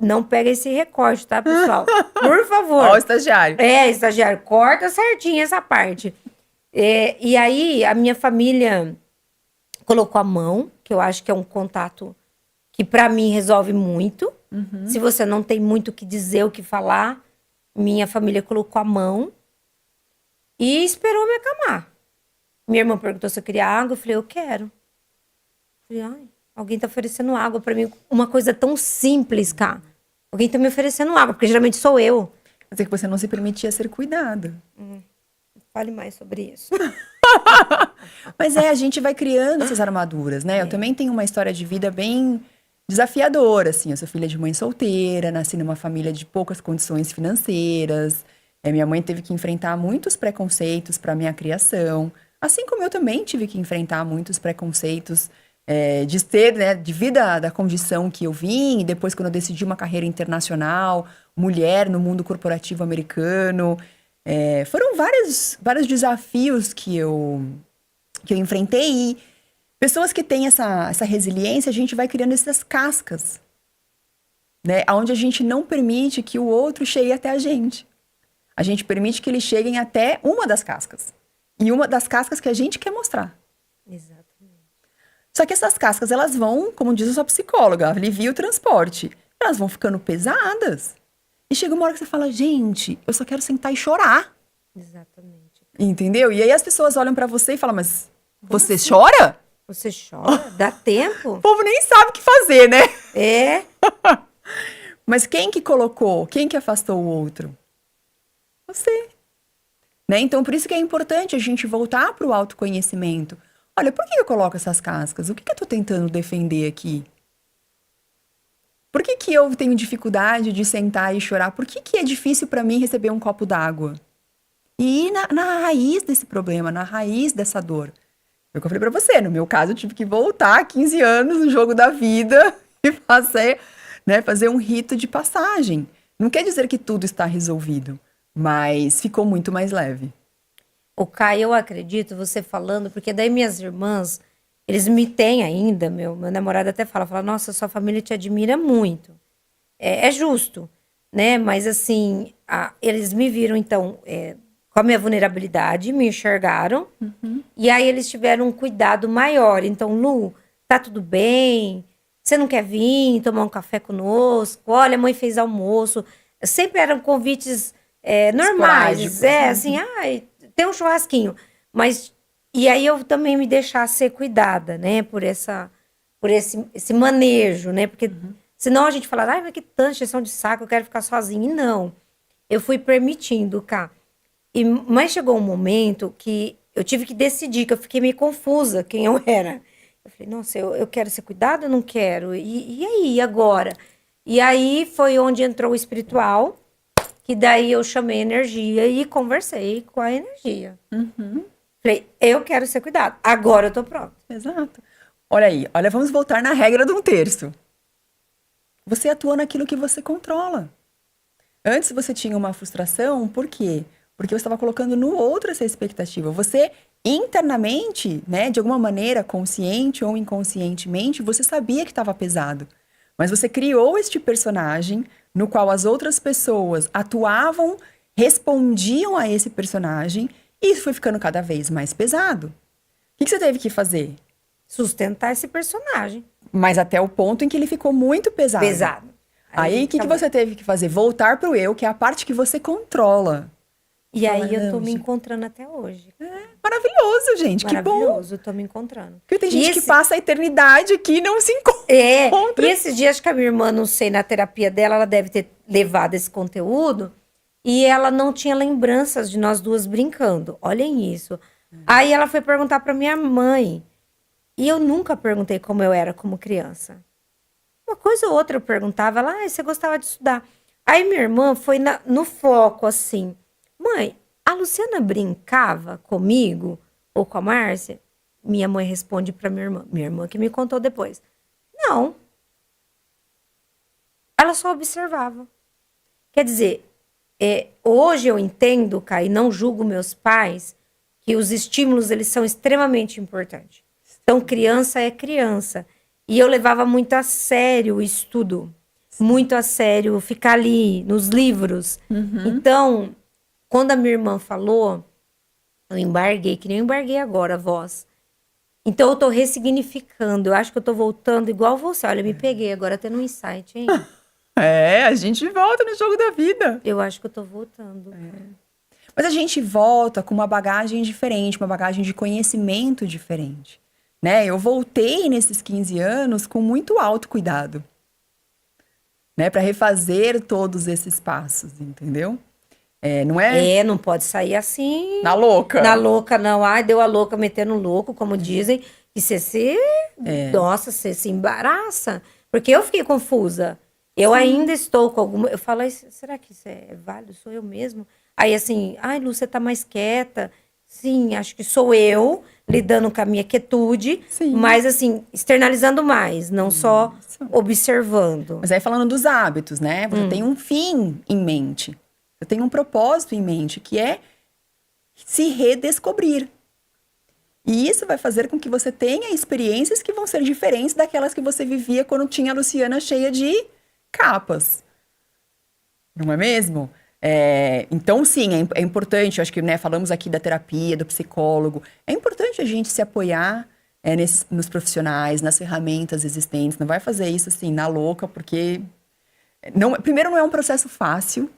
Não pega esse recorte, tá, pessoal? Por favor. Ó, o estagiário. Estagiário, corta certinho essa parte. E aí, a minha família colocou a mão, que eu acho que é um contato que pra mim resolve muito. Se você não tem muito o que dizer, o que falar, minha família colocou a mão e esperou me acalmar. Minha irmã perguntou se eu queria água, eu falei, eu quero. Eu falei, ai, alguém tá oferecendo água pra mim, uma coisa tão simples, cara. Alguém tá me oferecendo água, porque geralmente sou eu. Quer dizer que você não se permitia ser cuidada. Fale mais sobre isso. Mas a gente vai criando essas armaduras, né? Eu também tenho uma história de vida bem desafiadora, assim. Eu sou filha de mãe solteira, nasci numa família de poucas condições financeiras. Minha mãe teve que enfrentar muitos preconceitos para minha criação. Assim como eu também tive que enfrentar muitos preconceitos de ser, né, devido à condição que eu vim. E depois, quando eu decidi uma carreira internacional, mulher no mundo corporativo americano. Foram vários desafios que eu enfrentei. E pessoas que têm essa resiliência, a gente vai criando essas cascas, né? Onde a gente não permite que o outro chegue até a gente. A gente permite que eles cheguem até uma das cascas. E uma das cascas que a gente quer mostrar. Exatamente. Só que essas cascas, elas vão, como diz a sua psicóloga, alivia o transporte. Elas vão ficando pesadas. E chega uma hora que você fala, gente, eu só quero sentar e chorar. Exatamente. Entendeu? E aí as pessoas olham pra você e falam, mas você chora? Você chora? Dá tempo? O povo nem sabe o que fazer, né? É. Mas quem que colocou? Quem que afastou o outro? Você. Né? Então, por isso que é importante a gente voltar pro autoconhecimento. Olha, por que eu coloco essas cascas? O que eu tô tentando defender aqui? Por que que eu tenho dificuldade de sentar e chorar? Por que que é difícil para mim receber um copo d'água? E ir na raiz desse problema, na raiz dessa dor. É o que eu falei pra você, no meu caso eu tive que voltar 15 anos no jogo da vida e fazer um rito de passagem. Não quer dizer que tudo está resolvido, mas ficou muito mais leve. O Caio, eu acredito, você falando, porque daí minhas irmãs, eles me têm ainda, meu namorado até fala, nossa, sua família te admira muito. É justo, né? Mas assim, eles me viram, então, com a minha vulnerabilidade, me enxergaram, e aí eles tiveram um cuidado maior. Então, Lu, tá tudo bem? Você não quer vir tomar um café conosco? Olha, a mãe fez almoço. Sempre eram convites normais, Esporádicos, né? assim, tem um churrasquinho. Mas, e aí eu também me deixar ser cuidada, né, por esse manejo, né, porque senão a gente fala, ai, mas que tanta encheção de saco, eu quero ficar sozinha. E não, eu fui permitindo, cá. Mas chegou um momento que eu tive que decidir, que eu fiquei meio confusa quem eu era. Eu falei, nossa, eu quero ser cuidada ou não quero? E aí, agora? E aí foi onde entrou o espiritual, que daí eu chamei a energia e conversei com a energia. Falei, eu quero ser cuidada, agora eu tô pronta. Exato. Olha aí, vamos voltar na regra de 1/3. Você atua naquilo que você controla. Antes você tinha uma frustração, por quê? Porque você estava colocando no outro essa expectativa. Você internamente, né, de alguma maneira, consciente ou inconscientemente, você sabia que estava pesado. Mas você criou este personagem no qual as outras pessoas atuavam, respondiam a esse personagem e isso foi ficando cada vez mais pesado. O que você teve que fazer? Sustentar esse personagem. Mas até o ponto em que ele ficou muito pesado. Pesado. Aí o que você teve que fazer? Voltar pro eu, que é a parte que você controla. E aí eu tô me encontrando até hoje. Maravilhoso, gente. Que bom. Maravilhoso, eu tô me encontrando. Porque tem gente que passa a eternidade aqui e não se encontra. E esses dias, acho que a minha irmã, não sei, na terapia dela, ela deve ter levado esse conteúdo e ela não tinha lembranças de nós duas brincando. Olhem isso. Aí ela foi perguntar pra minha mãe. E eu nunca perguntei como eu era como criança. Uma coisa ou outra eu perguntava, ela, você gostava de estudar. Aí minha irmã foi no foco, assim, mãe, a Luciana brincava comigo ou com a Márcia? Minha mãe responde pra minha irmã que me contou depois. Não. Ela só observava. Quer dizer, hoje eu entendo, Kai, e não julgo meus pais, que os estímulos, eles são extremamente importantes. Então, criança é criança. E eu levava muito a sério o estudo. Muito a sério ficar ali nos livros. Então, quando a minha irmã falou, eu embarguei, que nem eu embarguei agora a voz. Então, eu tô ressignificando. Eu acho que eu tô voltando igual você. Olha, me peguei agora tendo um insight, hein? A gente volta no jogo da vida. Eu acho que eu tô voltando. Mas a gente volta com uma bagagem diferente, uma bagagem de conhecimento diferente. Né? Eu voltei nesses 15 anos com muito autocuidado, né? Para refazer todos esses passos, entendeu? Não é... não pode sair assim... Na louca. Na louca, não. Ai, deu a louca metendo louco, como dizem. E você Nossa, você se embaraça. Porque eu fiquei confusa. Eu ainda estou com alguma... Eu falo, será que isso é válido? Sou eu mesmo? Aí assim, ai, Lu, você tá mais quieta. Sim, acho que sou eu lidando com a minha quietude, mas assim, externalizando mais, não só observando. Mas aí falando dos hábitos, né? Você tem um fim em mente. Você tem um propósito em mente, que é se redescobrir. E isso vai fazer com que você tenha experiências que vão ser diferentes daquelas que você vivia quando tinha a Luciana cheia de capas. Não é mesmo? Então, sim, é importante, eu acho que, né, falamos aqui da terapia, do psicólogo, é importante a gente se apoiar nos profissionais, nas ferramentas existentes, não vai fazer isso assim, na louca, porque, primeiro, não é um processo fácil,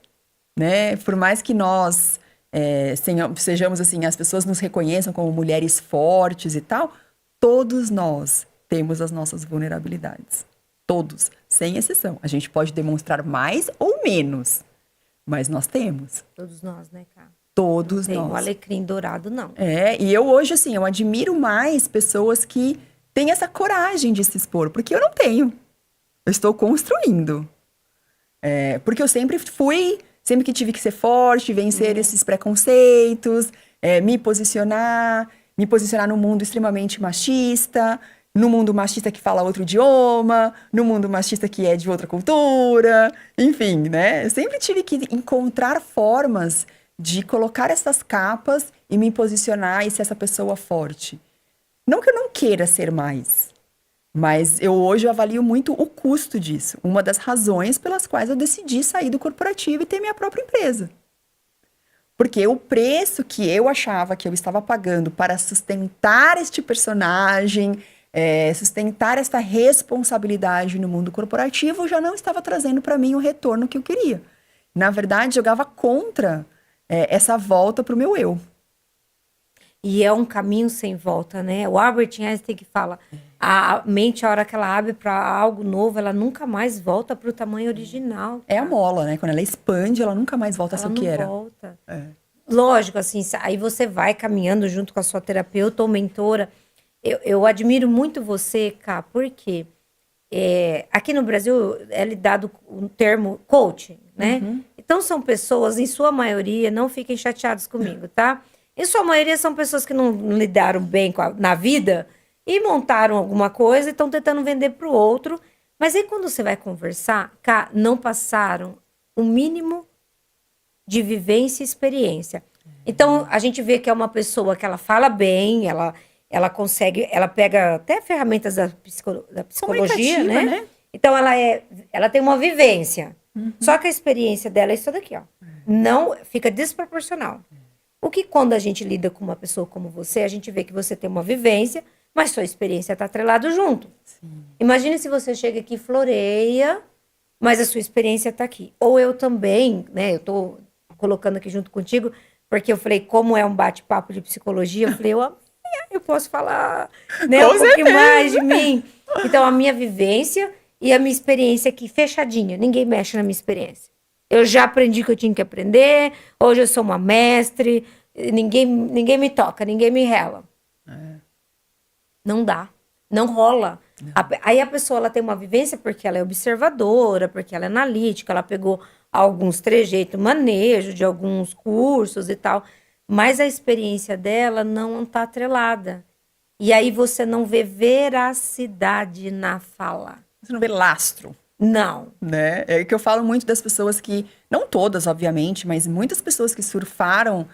né, por mais que nós sejamos assim, as pessoas nos reconheçam como mulheres fortes e tal, todos nós temos as nossas vulnerabilidades, todos, sem exceção, a gente pode demonstrar mais ou menos, mas nós temos. Todos nós, né, cara? Todos nós. Tem um alecrim dourado, não. E eu hoje, assim, eu admiro mais pessoas que têm essa coragem de se expor, porque eu não tenho. Eu estou construindo. Porque eu sempre que tive que ser forte, vencer esses preconceitos, me posicionar no mundo extremamente machista, no mundo machista que fala outro idioma, no mundo machista que é de outra cultura, enfim, né? Eu sempre tive que encontrar formas de colocar essas capas e me posicionar e ser essa pessoa forte. Não que eu não queira ser mais, mas hoje eu avalio muito o custo disso. Uma das razões pelas quais eu decidi sair do corporativo e ter minha própria empresa. Porque o preço que eu achava que eu estava pagando para sustentar este personagem, sustentar esta responsabilidade no mundo corporativo, já não estava trazendo para mim o retorno que eu queria. Na verdade, jogava contra essa volta para o meu eu. E é um caminho sem volta, né? O Albert Einstein que fala, a mente, a hora que ela abre para algo novo, ela nunca mais volta para o tamanho original. É a mola, né? Quando ela expande, ela nunca mais volta a ser o que era. Ela não volta. Lógico, assim, aí você vai caminhando junto com a sua terapeuta ou mentora. Eu admiro muito você, Ká, porque aqui no Brasil é lidado o termo coaching, né? Então são pessoas, em sua maioria, não fiquem chateados comigo, tá? Em sua maioria são pessoas que não lidaram bem na vida e montaram alguma coisa e estão tentando vender para o outro. Mas aí quando você vai conversar, Ká, não passaram o mínimo de vivência e experiência. Então, a gente vê que é uma pessoa que ela fala bem, ela consegue, ela pega até ferramentas da psicologia, né? Então, ela tem uma vivência. Só que a experiência dela é isso daqui, ó. Não, fica desproporcional. O que quando a gente lida com uma pessoa como você, a gente vê que você tem uma vivência, mas sua experiência está atrelado junto. Sim. Imagine se você chega aqui e floreia, mas a sua experiência está aqui. Ou eu também, né? Eu tô colocando aqui junto contigo, porque eu falei, como é um bate-papo de psicologia, eu falei, eu posso falar, né, um pouquinho mais de mim. Então, a minha vivência e a minha experiência aqui, fechadinha. Ninguém mexe na minha experiência. Eu já aprendi o que eu tinha que aprender, hoje eu sou uma mestre, ninguém me toca, ninguém me rela. Não dá, não rola. Aí a pessoa ela tem uma vivência porque ela é observadora, porque ela é analítica, ela pegou alguns trejeitos, manejo de alguns cursos e tal, mas a experiência dela não está atrelada. E aí você não vê veracidade na fala. Você não vê lastro. Não. Né? É que eu falo muito das pessoas que, não todas, obviamente, mas muitas pessoas que surfaram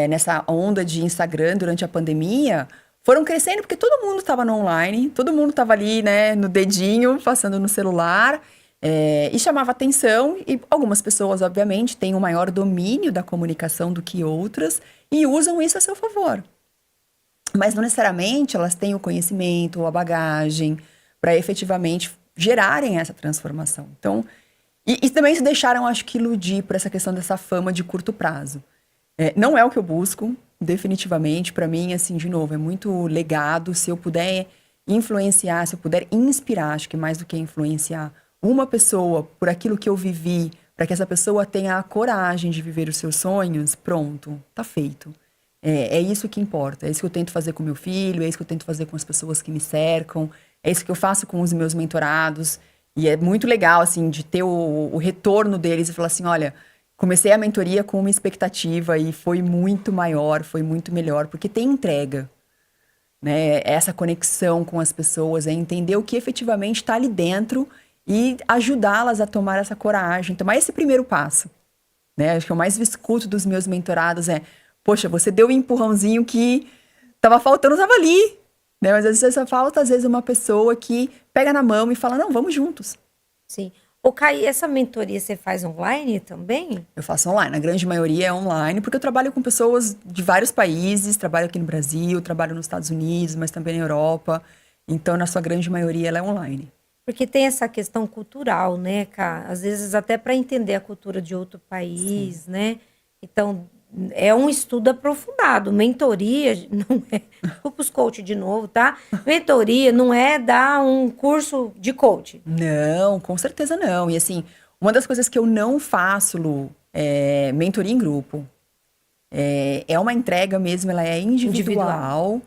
nessa onda de Instagram durante a pandemia, foram crescendo porque todo mundo estava no online, todo mundo estava ali, né, no dedinho, passando no celular, e chamava atenção. E algumas pessoas, obviamente, têm um maior domínio da comunicação do que outras e usam isso a seu favor. Mas não necessariamente elas têm o conhecimento ou a bagagem para efetivamente gerarem essa transformação. Então, e também se deixaram, acho que, iludir por essa questão dessa fama de curto prazo. Não é o que eu busco, definitivamente. Para mim, assim, de novo, é muito legado. Se eu puder influenciar, se eu puder inspirar, acho que mais do que influenciar uma pessoa por aquilo que eu vivi, para que essa pessoa tenha a coragem de viver os seus sonhos, pronto, tá feito. É isso que importa. É isso que eu tento fazer com meu filho, é isso que eu tento fazer com as pessoas que me cercam, é isso que eu faço com os meus mentorados. E é muito legal, assim, de ter o retorno deles e falar assim, olha, comecei a mentoria com uma expectativa e foi muito maior, foi muito melhor, porque tem entrega, né? Essa conexão com as pessoas, é entender o que efetivamente está ali dentro e ajudá-las a tomar essa coragem, tomar esse primeiro passo, né? Acho que eu mais escuto dos meus mentorados poxa, você deu um empurrãozinho que estava faltando, estava ali, né? Mas às vezes só falta, às vezes, uma pessoa que pega na mão e fala, não, vamos juntos. Sim. Ô, Kai, essa mentoria você faz online também? Eu faço online, a grande maioria é online, porque eu trabalho com pessoas de vários países, trabalho aqui no Brasil, trabalho nos Estados Unidos, mas também na Europa. Então, na sua grande maioria, ela é online. Porque tem essa questão cultural, né, Ká? Às vezes até para entender a cultura de outro país, sim, né? Então, é um estudo aprofundado. Mentoria não é... Desculpa os coach de novo, tá? Mentoria não é dar um curso de coach. Não, com certeza não. E assim, uma das coisas que eu não faço, Lu, é mentoria em grupo. É uma entrega mesmo, ela é individual.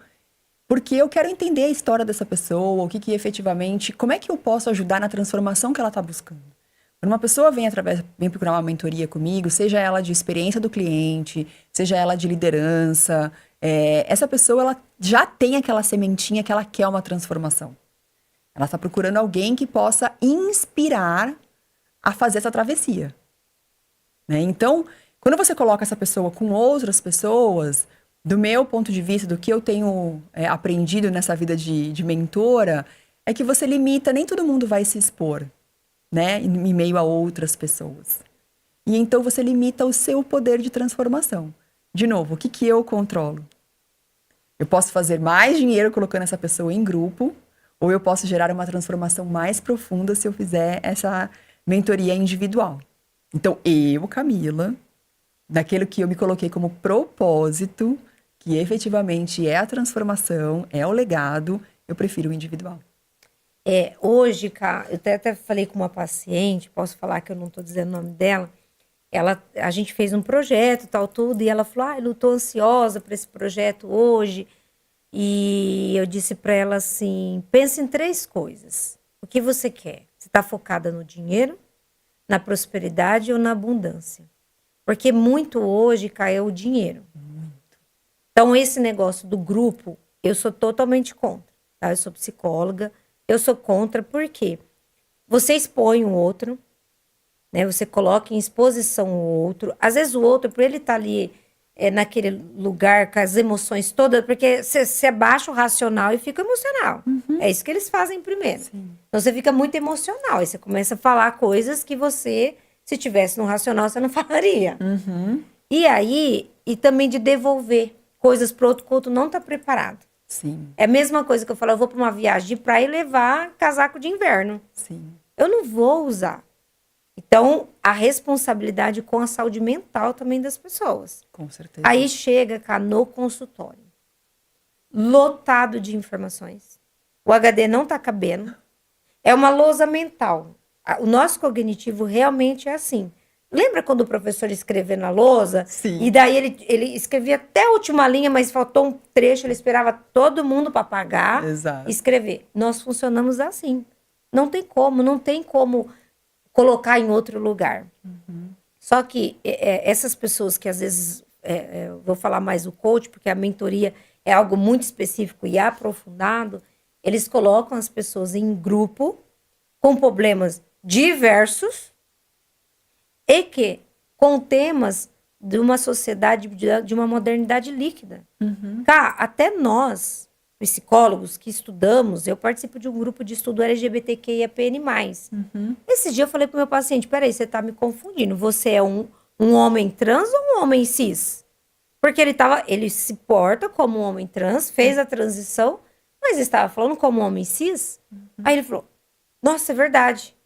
Porque eu quero entender a história dessa pessoa, o que efetivamente, como é que eu posso ajudar na transformação que ela está buscando. Quando uma pessoa vem procurar uma mentoria comigo, seja ela de experiência do cliente, seja ela de liderança, essa pessoa ela já tem aquela sementinha que ela quer uma transformação. Ela está procurando alguém que possa inspirar a fazer essa travessia. Né? Então, quando você coloca essa pessoa com outras pessoas, do meu ponto de vista, do que eu tenho aprendido nessa vida de mentora, é que você limita, nem todo mundo vai se expor, né, em meio a outras pessoas. E então você limita o seu poder de transformação. De novo, o que eu controlo? Eu posso fazer mais dinheiro colocando essa pessoa em grupo, ou eu posso gerar uma transformação mais profunda se eu fizer essa mentoria individual. Então, Camila, daquilo que eu me coloquei como propósito, que efetivamente é a transformação, é o legado, eu prefiro o individual. Hoje, cara, eu até falei com uma paciente, posso falar que eu não estou dizendo o nome dela, a gente fez um projeto, tal, tudo, e ela falou, eu estou ansiosa para esse projeto hoje, e eu disse para ela assim, pense em 3 coisas. O que você quer? Você está focada no dinheiro, na prosperidade ou na abundância? Porque muito hoje caiu o dinheiro. Então, esse negócio do grupo, eu sou totalmente contra, tá? Eu sou psicóloga, eu sou contra porque você expõe o outro, né? Você coloca em exposição o outro. Às vezes o outro, por ele estar ali naquele lugar com as emoções todas, porque você abaixa o racional e fica emocional. Uhum. É isso que eles fazem primeiro. Sim. Então você fica muito emocional, aí você começa a falar coisas que você, se tivesse no racional, você não falaria. Uhum. E aí, e também de devolver coisas para o outro que o outro não está preparado. Sim. É a mesma coisa que eu falo, eu vou para uma viagem de praia e levar casaco de inverno. Sim. Eu não vou usar. Então, a responsabilidade com a saúde mental também das pessoas. Com certeza. Aí chega, cá, no consultório, lotado de informações. O HD não está cabendo. É uma lousa mental. O nosso cognitivo realmente é assim. Lembra quando o professor escrevia na lousa? Sim. E daí ele escrevia até a última linha, mas faltou um trecho, ele esperava todo mundo para apagar e escrever. Nós funcionamos assim. Não tem como colocar em outro lugar. Uhum. Só que essas pessoas que às vezes, vou falar mais do coach, porque a mentoria é algo muito específico e aprofundado, eles colocam as pessoas em grupo com problemas diversos e que com temas de uma sociedade, de uma modernidade líquida. Uhum. Cá, até nós, psicólogos que estudamos, eu participo de um grupo de estudo LGBTQIAPN+. Uhum. Esse dia eu falei pro meu paciente, peraí, você tá me confundindo, você é um homem trans ou um homem cis? Porque ele se porta como um homem trans, fez a transição, mas estava falando como um homem cis. Uhum. Aí ele falou, nossa, é verdade.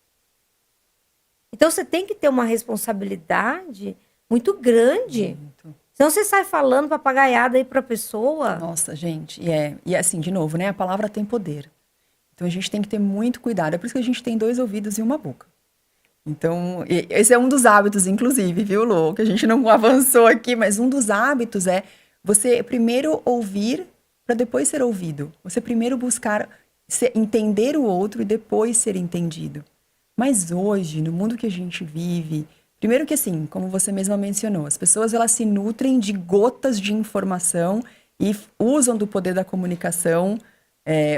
Então você tem que ter uma responsabilidade muito grande. Muito. Senão você sai falando papagaiada aí pra pessoa. Nossa, gente. E assim, de novo, né? A palavra tem poder. Então a gente tem que ter muito cuidado. É por isso que a gente tem 2 ouvidos e uma boca. Então, esse é um dos hábitos, inclusive, viu, Lô? Que a gente não avançou aqui, mas um dos hábitos é você primeiro ouvir para depois ser ouvido. Você primeiro buscar entender o outro e depois ser entendido. Mas hoje, no mundo que a gente vive, primeiro que assim, como você mesma mencionou, as pessoas elas se nutrem de gotas de informação e usam do poder da comunicação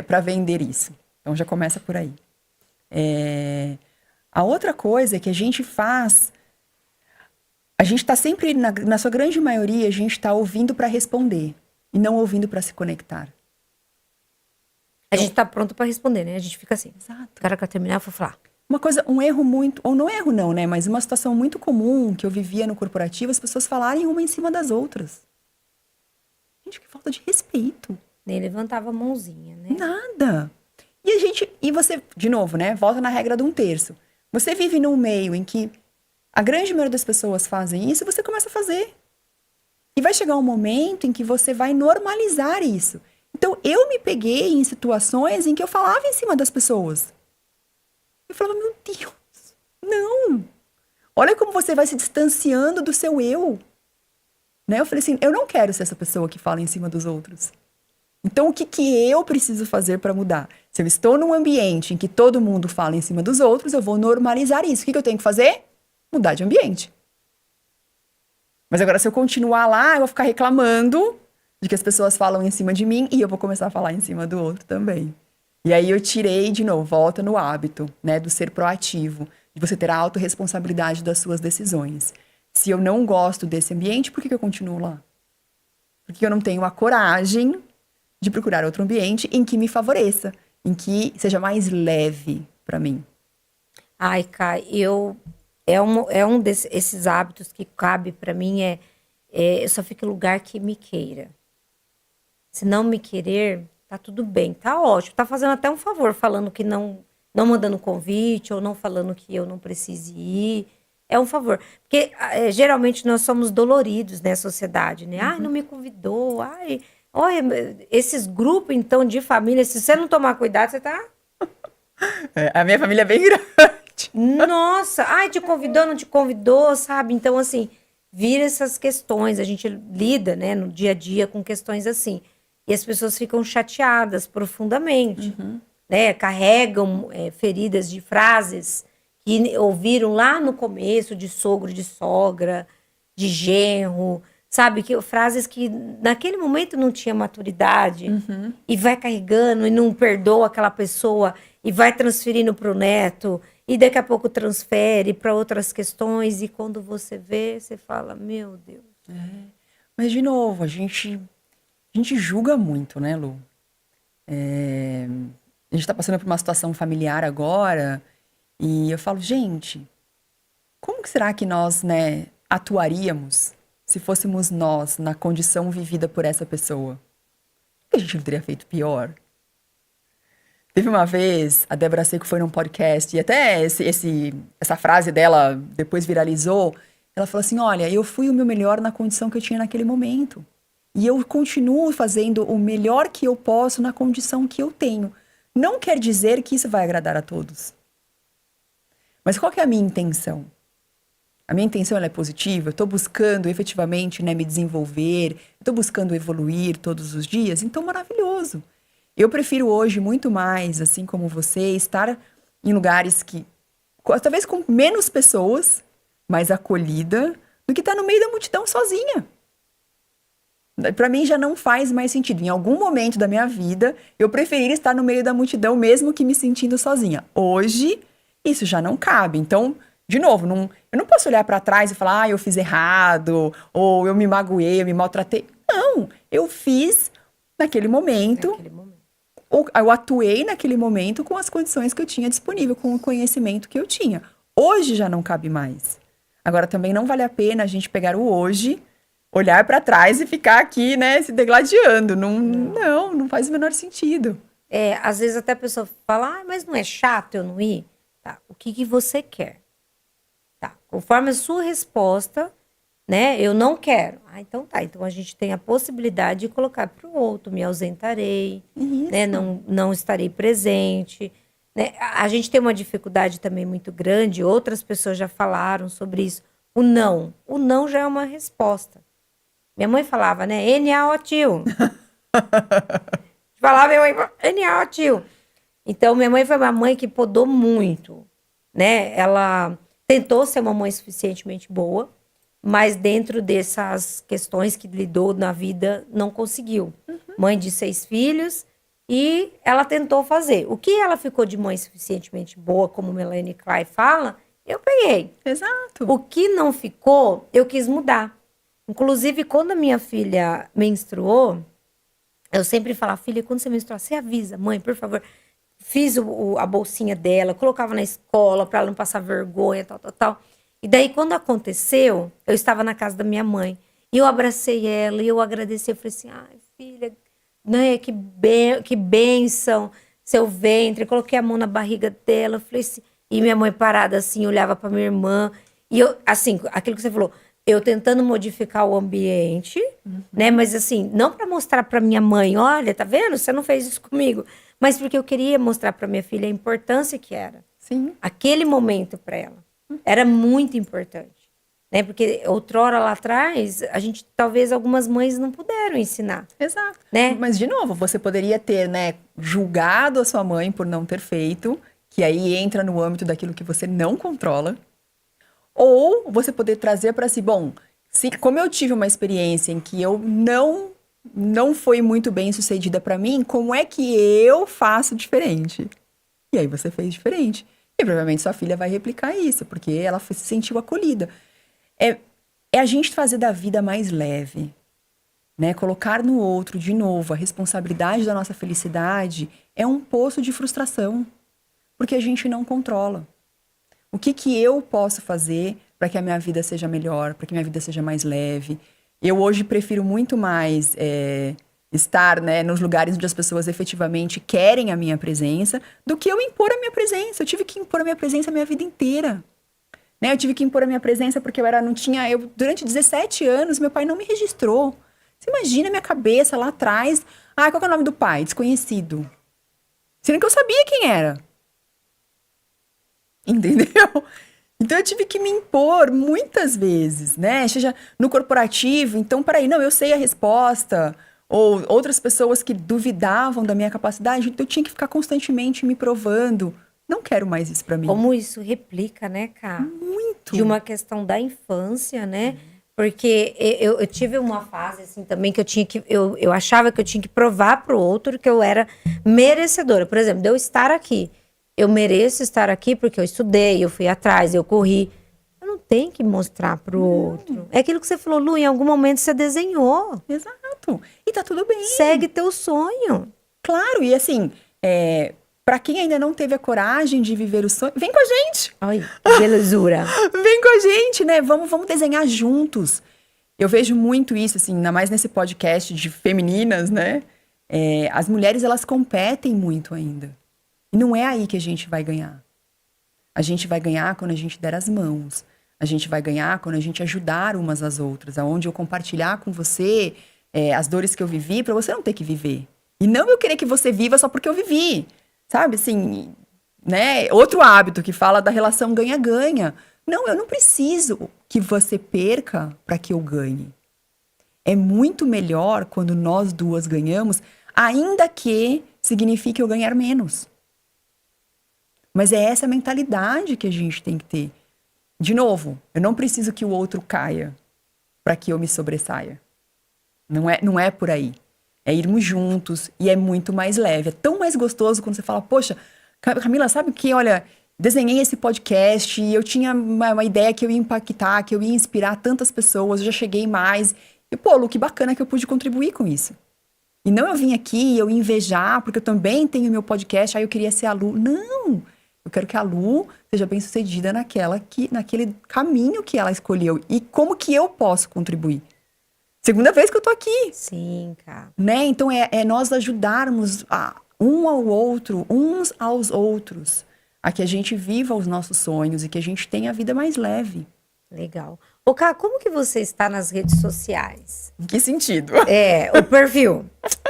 para vender isso. Então já começa por aí. A outra coisa é que a gente faz, a gente está sempre, na sua grande maioria, a gente está ouvindo para responder e não ouvindo para se conectar. A gente tá pronto para responder, né? A gente fica assim. Exato. O cara quer terminar, eu vou falar. Um erro muito, ou não erro não, né? Mas uma situação muito comum que eu vivia no corporativo, as pessoas falarem uma em cima das outras. Gente, que falta de respeito. Nem levantava a mãozinha, né? Nada. E você, de novo, né? Volta na regra de 1/3. Você vive num meio em que a grande maioria das pessoas fazem isso e você começa a fazer. E vai chegar um momento em que você vai normalizar isso. Então, eu me peguei em situações em que eu falava em cima das pessoas. Eu falava, meu Deus, não. Olha como você vai se distanciando do seu eu. Né? Eu falei assim, eu não quero ser essa pessoa que fala em cima dos outros. Então, o que eu preciso fazer para mudar? Se eu estou num ambiente em que todo mundo fala em cima dos outros, eu vou normalizar isso. O que eu tenho que fazer? Mudar de ambiente. Mas agora, se eu continuar lá, eu vou ficar reclamando de que as pessoas falam em cima de mim e eu vou começar a falar em cima do outro também. E aí eu tirei, de novo, volta no hábito, né, do ser proativo, de você ter a autorresponsabilidade das suas decisões. Se eu não gosto desse ambiente, por que eu continuo lá? Porque eu não tenho a coragem de procurar outro ambiente em que me favoreça, em que seja mais leve para mim. Ai, Kai, esses hábitos que cabe pra mim eu só fico em lugar que me queira. Se não me querer, tá tudo bem, tá ótimo. Tá fazendo até um favor falando que não mandando convite ou não falando que eu não precise ir. É um favor. Porque geralmente nós somos doloridos nessa sociedade, né? Ai, não me convidou. Ai, olha, esses grupos, então, de família, se você não tomar cuidado, você tá... A minha família é bem grande. Nossa, ai, te convidou, não te convidou, sabe? Então, assim, vira essas questões. A gente lida, né, no dia a dia com questões assim. E as pessoas ficam chateadas profundamente, né? Carregam feridas de frases que ouviram lá no começo, de sogro, de sogra, de genro, sabe? Frases que naquele momento não tinha maturidade e vai carregando e não perdoa aquela pessoa e vai transferindo para o neto e daqui a pouco transfere para outras questões e quando você vê, você fala, meu Deus. Mas, de novo, a gente julga muito, né, Lu? A gente tá passando por uma situação familiar agora e eu falo, gente, como que será que nós, né, atuaríamos se fôssemos nós na condição vivida por essa pessoa? O que a gente não teria feito pior? Teve uma vez, a Débora Seco foi num podcast e até essa frase dela depois viralizou. Ela falou assim, olha, eu fui o meu melhor na condição que eu tinha naquele momento. E eu continuo fazendo o melhor que eu posso na condição que eu tenho. Não quer dizer que isso vai agradar a todos. Mas qual que é a minha intenção? A minha intenção ela é positiva? Eu estou buscando efetivamente, né, me desenvolver? Estou buscando evoluir todos os dias? Então, maravilhoso. Eu prefiro hoje muito mais, assim como você, estar em lugares que, talvez com menos pessoas, mais acolhida, do que estar no meio da multidão sozinha. Para mim já não faz mais sentido. Em algum momento da minha vida, eu preferir estar no meio da multidão, mesmo que me sentindo sozinha. Hoje, isso já não cabe. Então, de novo, eu não posso olhar para trás e falar, ah, eu fiz errado, ou eu me magoei, eu me maltratei. Não, eu fiz naquele momento. Eu atuei naquele momento com as condições que eu tinha disponível, com o conhecimento que eu tinha. Hoje já não cabe mais. Agora, também não vale a pena a gente pegar o hoje, olhar para trás e ficar aqui, né, se degladiando. Não faz o menor sentido. Às vezes até a pessoa fala, mas não é chato eu não ir? Tá, o que você quer? Tá, conforme a sua resposta, né, eu não quero. Então tá, então a gente tem a possibilidade de colocar para o outro, me ausentarei, né, não estarei presente, né? A gente tem uma dificuldade também muito grande, outras pessoas já falaram sobre isso, o não já é uma resposta. Minha mãe falava, né, N-A-O tio. Falava, minha mãe, N-A-O tio. Então, minha mãe foi uma mãe que podou muito, né, ela tentou ser uma mãe suficientemente boa, mas dentro dessas questões que lidou na vida, não conseguiu. Mãe de 6 filhos, e ela tentou fazer. O que ela ficou de mãe suficientemente boa, como Melanie Klein fala, eu peguei. Exato. O que não ficou, eu quis mudar. Inclusive, quando a minha filha menstruou, eu sempre falava, filha, quando você menstruar, você avisa, mãe, por favor. Fiz a bolsinha dela, colocava na escola para ela não passar vergonha, tal. E daí, quando aconteceu, eu estava na casa da minha mãe. E eu abracei ela e eu agradeci. Eu falei assim, ai, filha, né, que bênção, seu ventre. Eu coloquei a mão na barriga dela. Eu falei assim, e minha mãe parada assim, olhava para minha irmã. E eu, assim, aquilo que você falou, eu tentando modificar o ambiente, né? Mas assim, não para mostrar para minha mãe, olha, tá vendo? Você não fez isso comigo. Mas porque eu queria mostrar para minha filha a importância que era. Sim. Aquele momento para ela. Era muito importante. né? Porque outrora lá atrás, a gente, talvez algumas mães não puderam ensinar, Exato. né? Mas, de novo, você poderia ter, né, julgado a sua mãe por não ter feito, que aí entra no âmbito daquilo que você não controla. Ou você poder trazer para si, bom, como eu tive uma experiência em que eu não foi muito bem sucedida para mim, como é que eu faço diferente? E aí você fez diferente. E provavelmente sua filha vai replicar isso, porque ela se sentiu acolhida. É a gente fazer da vida mais leve, né? Colocar no outro, de novo, a responsabilidade da nossa felicidade é um poço de frustração, porque a gente não controla. O que eu posso fazer para que a minha vida seja melhor, para que a minha vida seja mais leve? Eu hoje prefiro muito mais estar, né, nos lugares onde as pessoas efetivamente querem a minha presença do que eu impor a minha presença. Eu tive que impor a minha presença a minha vida inteira. Né? Eu tive que impor a minha presença porque durante 17 anos, meu pai não me registrou. Você imagina a minha cabeça lá atrás. Ah, qual que é o nome do pai? Desconhecido. Sendo que eu sabia quem era. Entendeu? Então eu tive que me impor muitas vezes, né? Seja no corporativo, então, peraí, não, eu sei a resposta. Ou outras pessoas que duvidavam da minha capacidade, então eu tinha que ficar constantemente me provando. Não quero mais isso pra mim. Como isso replica, né, Cá? Muito. De uma questão da infância, né? Porque eu tive uma fase, assim, também que eu achava que eu tinha que provar pro outro que eu era merecedora. Por exemplo, de eu estar aqui. Eu mereço estar aqui porque eu estudei, eu fui atrás, eu corri. Eu não tenho que mostrar pro outro. É aquilo que você falou, Lu, em algum momento você desenhou. Exato. E tá tudo bem. Segue teu sonho. Claro, e assim, para quem ainda não teve a coragem de viver o sonho, vem com a gente. Ai, que belezura. Vem com a gente, né? Vamos desenhar juntos. Eu vejo muito isso, assim, ainda mais nesse podcast de femininas, né? As mulheres, elas competem muito ainda. E não é aí que a gente vai ganhar. A gente vai ganhar quando a gente der as mãos. A gente vai ganhar quando a gente ajudar umas às outras. Aonde eu compartilhar com você as dores que eu vivi para você não ter que viver. E não eu querer que você viva só porque eu vivi. Sabe, assim, né? Outro hábito que fala da relação ganha-ganha. Não, eu não preciso que você perca para que eu ganhe. É muito melhor quando nós duas ganhamos, ainda que signifique eu ganhar menos. Mas é essa mentalidade que a gente tem que ter. De novo, eu não preciso que o outro caia para que eu me sobressaia. Não é por aí. É irmos juntos e é muito mais leve. É tão mais gostoso quando você fala, poxa, Camila, sabe o que? Olha, desenhei esse podcast e eu tinha uma ideia que eu ia impactar, que eu ia inspirar tantas pessoas, eu já cheguei mais. E, pô, Lu, que bacana que eu pude contribuir com isso. E não eu vim aqui e eu invejar, porque eu também tenho meu podcast, aí eu queria ser a Lu. Não! Eu quero que a Lu seja bem sucedida naquele caminho que ela escolheu. E como que eu posso contribuir? Segunda vez que eu tô aqui. Sim, cara. Né? Então é nós ajudarmos uns aos outros, a que a gente viva os nossos sonhos e que a gente tenha a vida mais leve. Legal. Ô, Cá, como que você está nas redes sociais? Em que sentido? O perfil.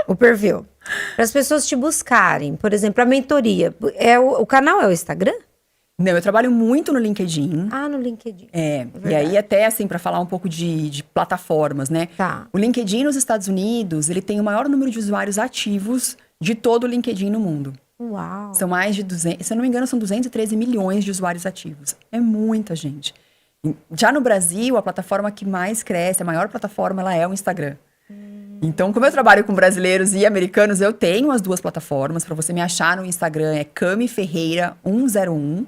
O perfil. Para as pessoas te buscarem. Por exemplo, a mentoria. O canal é o Instagram? Não, eu trabalho muito no LinkedIn. Ah, no LinkedIn. E aí até assim, para falar um pouco de plataformas, né? Tá. O LinkedIn nos Estados Unidos, ele tem o maior número de usuários ativos de todo o LinkedIn no mundo. Uau. São mais de 200, se eu não me engano, são 213 milhões de usuários ativos. É muita gente. Já no Brasil, a plataforma que mais cresce, a maior plataforma, ela é o Instagram. Então, como eu trabalho com brasileiros e americanos, eu tenho as duas plataformas. Para você me achar no Instagram é Cami Ferreira 101.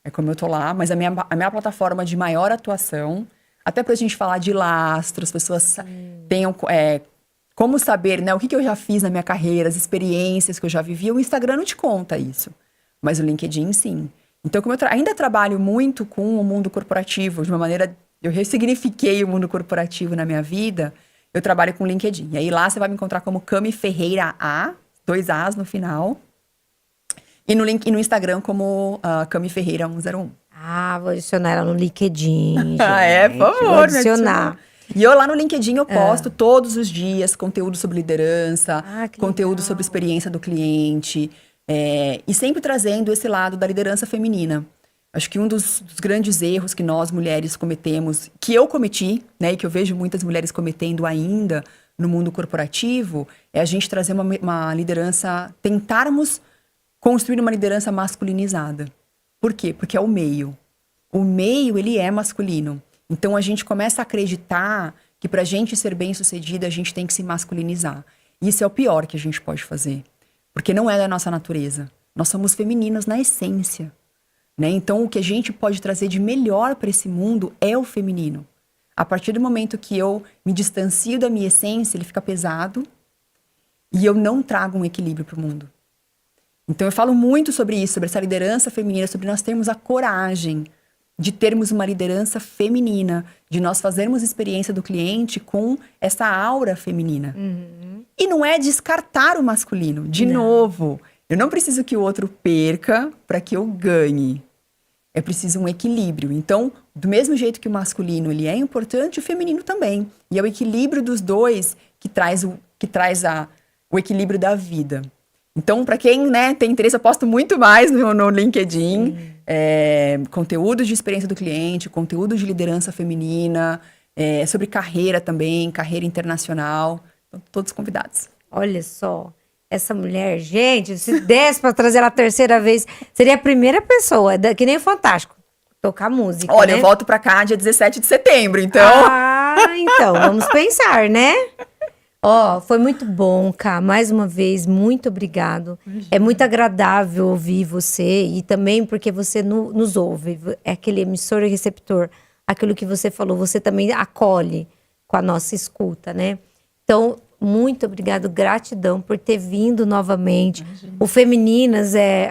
É como eu tô lá, mas a minha plataforma de maior atuação, até pra gente falar de lastro, as pessoas tenham como saber, né, o que eu já fiz na minha carreira, as experiências que eu já vivi, o Instagram não te conta isso, mas o LinkedIn sim. Então, como eu ainda trabalho muito com o mundo corporativo, de uma maneira, eu ressignifiquei o mundo corporativo na minha vida, eu trabalho com o LinkedIn. E aí lá você vai me encontrar como Cami Ferreira A, 2 As no final. E no Instagram como Cami Ferreira 101. Ah, vou adicionar ela no LinkedIn, gente. Por favor. Vou adicionar. E eu lá no LinkedIn eu posto todos os dias conteúdo sobre liderança, conteúdo legal. sobre experiência do cliente. E sempre trazendo esse lado da liderança feminina. Acho que um dos grandes erros que nós mulheres cometemos, que eu cometi, né, e que eu vejo muitas mulheres cometendo ainda no mundo corporativo, é a gente trazer uma liderança, tentarmos construir uma liderança masculinizada. Por quê? Porque é o meio. O meio, ele é masculino. Então, a gente começa a acreditar que para a gente ser bem-sucedida, a gente tem que se masculinizar. E isso é o pior que a gente pode fazer. Porque não é da nossa natureza. Nós somos femininos na essência. Né? Então, o que a gente pode trazer de melhor para esse mundo é o feminino. A partir do momento que eu me distancio da minha essência, ele fica pesado e eu não trago um equilíbrio para o mundo. Então, eu falo muito sobre isso, sobre essa liderança feminina, sobre nós termos a coragem de termos uma liderança feminina, de nós fazermos experiência do cliente com essa aura feminina. E não é descartar o masculino. De novo, eu não preciso que o outro perca para que eu ganhe. É preciso um equilíbrio. Então, do mesmo jeito que o masculino ele é importante, o feminino também. E é o equilíbrio dos dois que traz o equilíbrio da vida. Então, para quem, né, tem interesse, eu posto muito mais no LinkedIn. Conteúdo de experiência do cliente, conteúdo de liderança feminina, sobre carreira também, carreira internacional. Então, todos convidados. Olha só. Essa mulher, gente, se desse pra trazer ela a terceira vez, seria a primeira pessoa, que nem o Fantástico, tocar música, Olha, né? eu volto pra cá dia 17 de setembro, então... Então, vamos pensar, né? Ó, foi muito bom, Ká, mais uma vez, muito obrigado. É muito agradável ouvir você e também porque você nos ouve, é aquele emissor e receptor, aquilo que você falou, você também acolhe com a nossa escuta, né? Então, muito obrigado, gratidão por ter vindo novamente. O Femininas é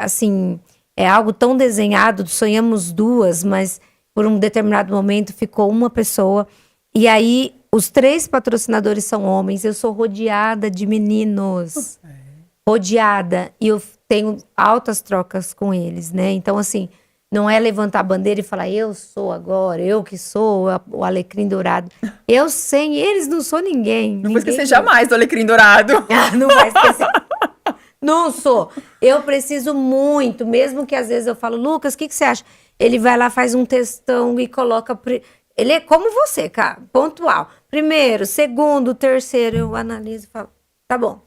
algo tão desenhado, sonhamos duas, mas por um determinado momento ficou uma pessoa. E aí, os 3 patrocinadores são homens, eu sou rodeada de meninos. Rodeada. E eu tenho altas trocas com eles, né? Então, assim, não é levantar a bandeira e falar, eu sou agora, eu que sou o alecrim dourado. Eu sem eles não sou ninguém. Não vou esquecer jamais do alecrim dourado. Não vai esquecer. Não sou. Eu preciso muito, mesmo que às vezes eu falo, Lucas, o que você acha? Ele vai lá, faz um textão e coloca... Ele é como você, cara, pontual. Primeiro, segundo, terceiro, eu analiso e falo, tá bom.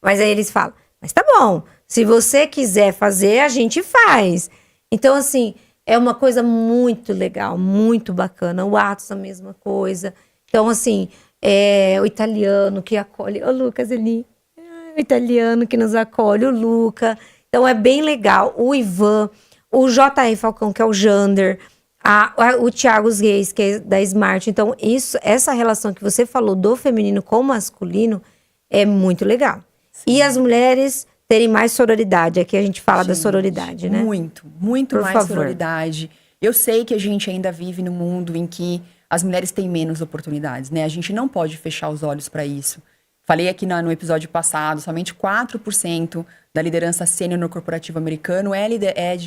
Mas aí eles falam, mas tá bom. Se você quiser fazer, a gente faz. Então, assim, é uma coisa muito legal, muito bacana. O Atos, a mesma coisa. Então, assim, o italiano que acolhe. O Lucas, ele... O italiano que nos acolhe, o Luca. Então, é bem legal. O Ivan, o J.R. Falcão, que é o Jander, o Thiago Reis, que é da Smart. Então, essa relação que você falou do feminino com o masculino é muito legal. Sim. E as mulheres... terem mais sororidade. Aqui a gente fala da sororidade, né? Muito Por mais favor. sororidade. Eu sei que a gente ainda vive num mundo em que as mulheres têm menos oportunidades, né? A gente não pode fechar os olhos para isso. Falei aqui no episódio passado, somente 4% da liderança sênior no corporativo americano é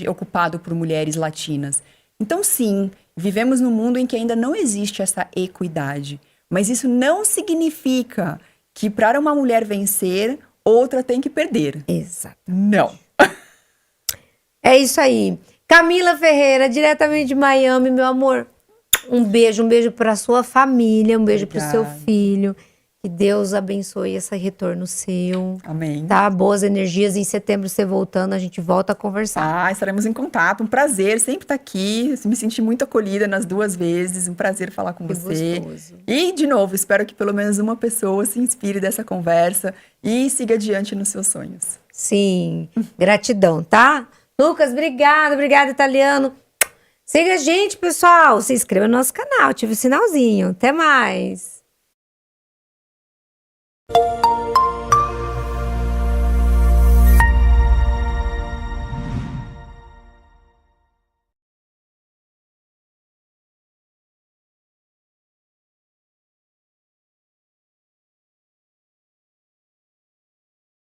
ocupado por mulheres latinas. Então, sim, vivemos num mundo em que ainda não existe essa equidade. Mas isso não significa que para uma mulher vencer... outra tem que perder. Exato. Não. É isso aí. Camila Ferreira, diretamente de Miami, meu amor. Um beijo pra sua família, um beijo pro seu filho. Que Deus abençoe esse retorno seu. Amém. Tá? Boas energias. Em setembro, você voltando, a gente volta a conversar. Estaremos em contato. Um prazer sempre estar aqui. Me senti muito acolhida nas 2 vezes. Um prazer falar com você. Gostoso. E, de novo, espero que pelo menos uma pessoa se inspire dessa conversa e siga adiante nos seus sonhos. Sim. Gratidão, tá? Lucas, obrigada, italiano. Siga a gente, pessoal. Se inscreva no nosso canal, ative o sinalzinho. Até mais.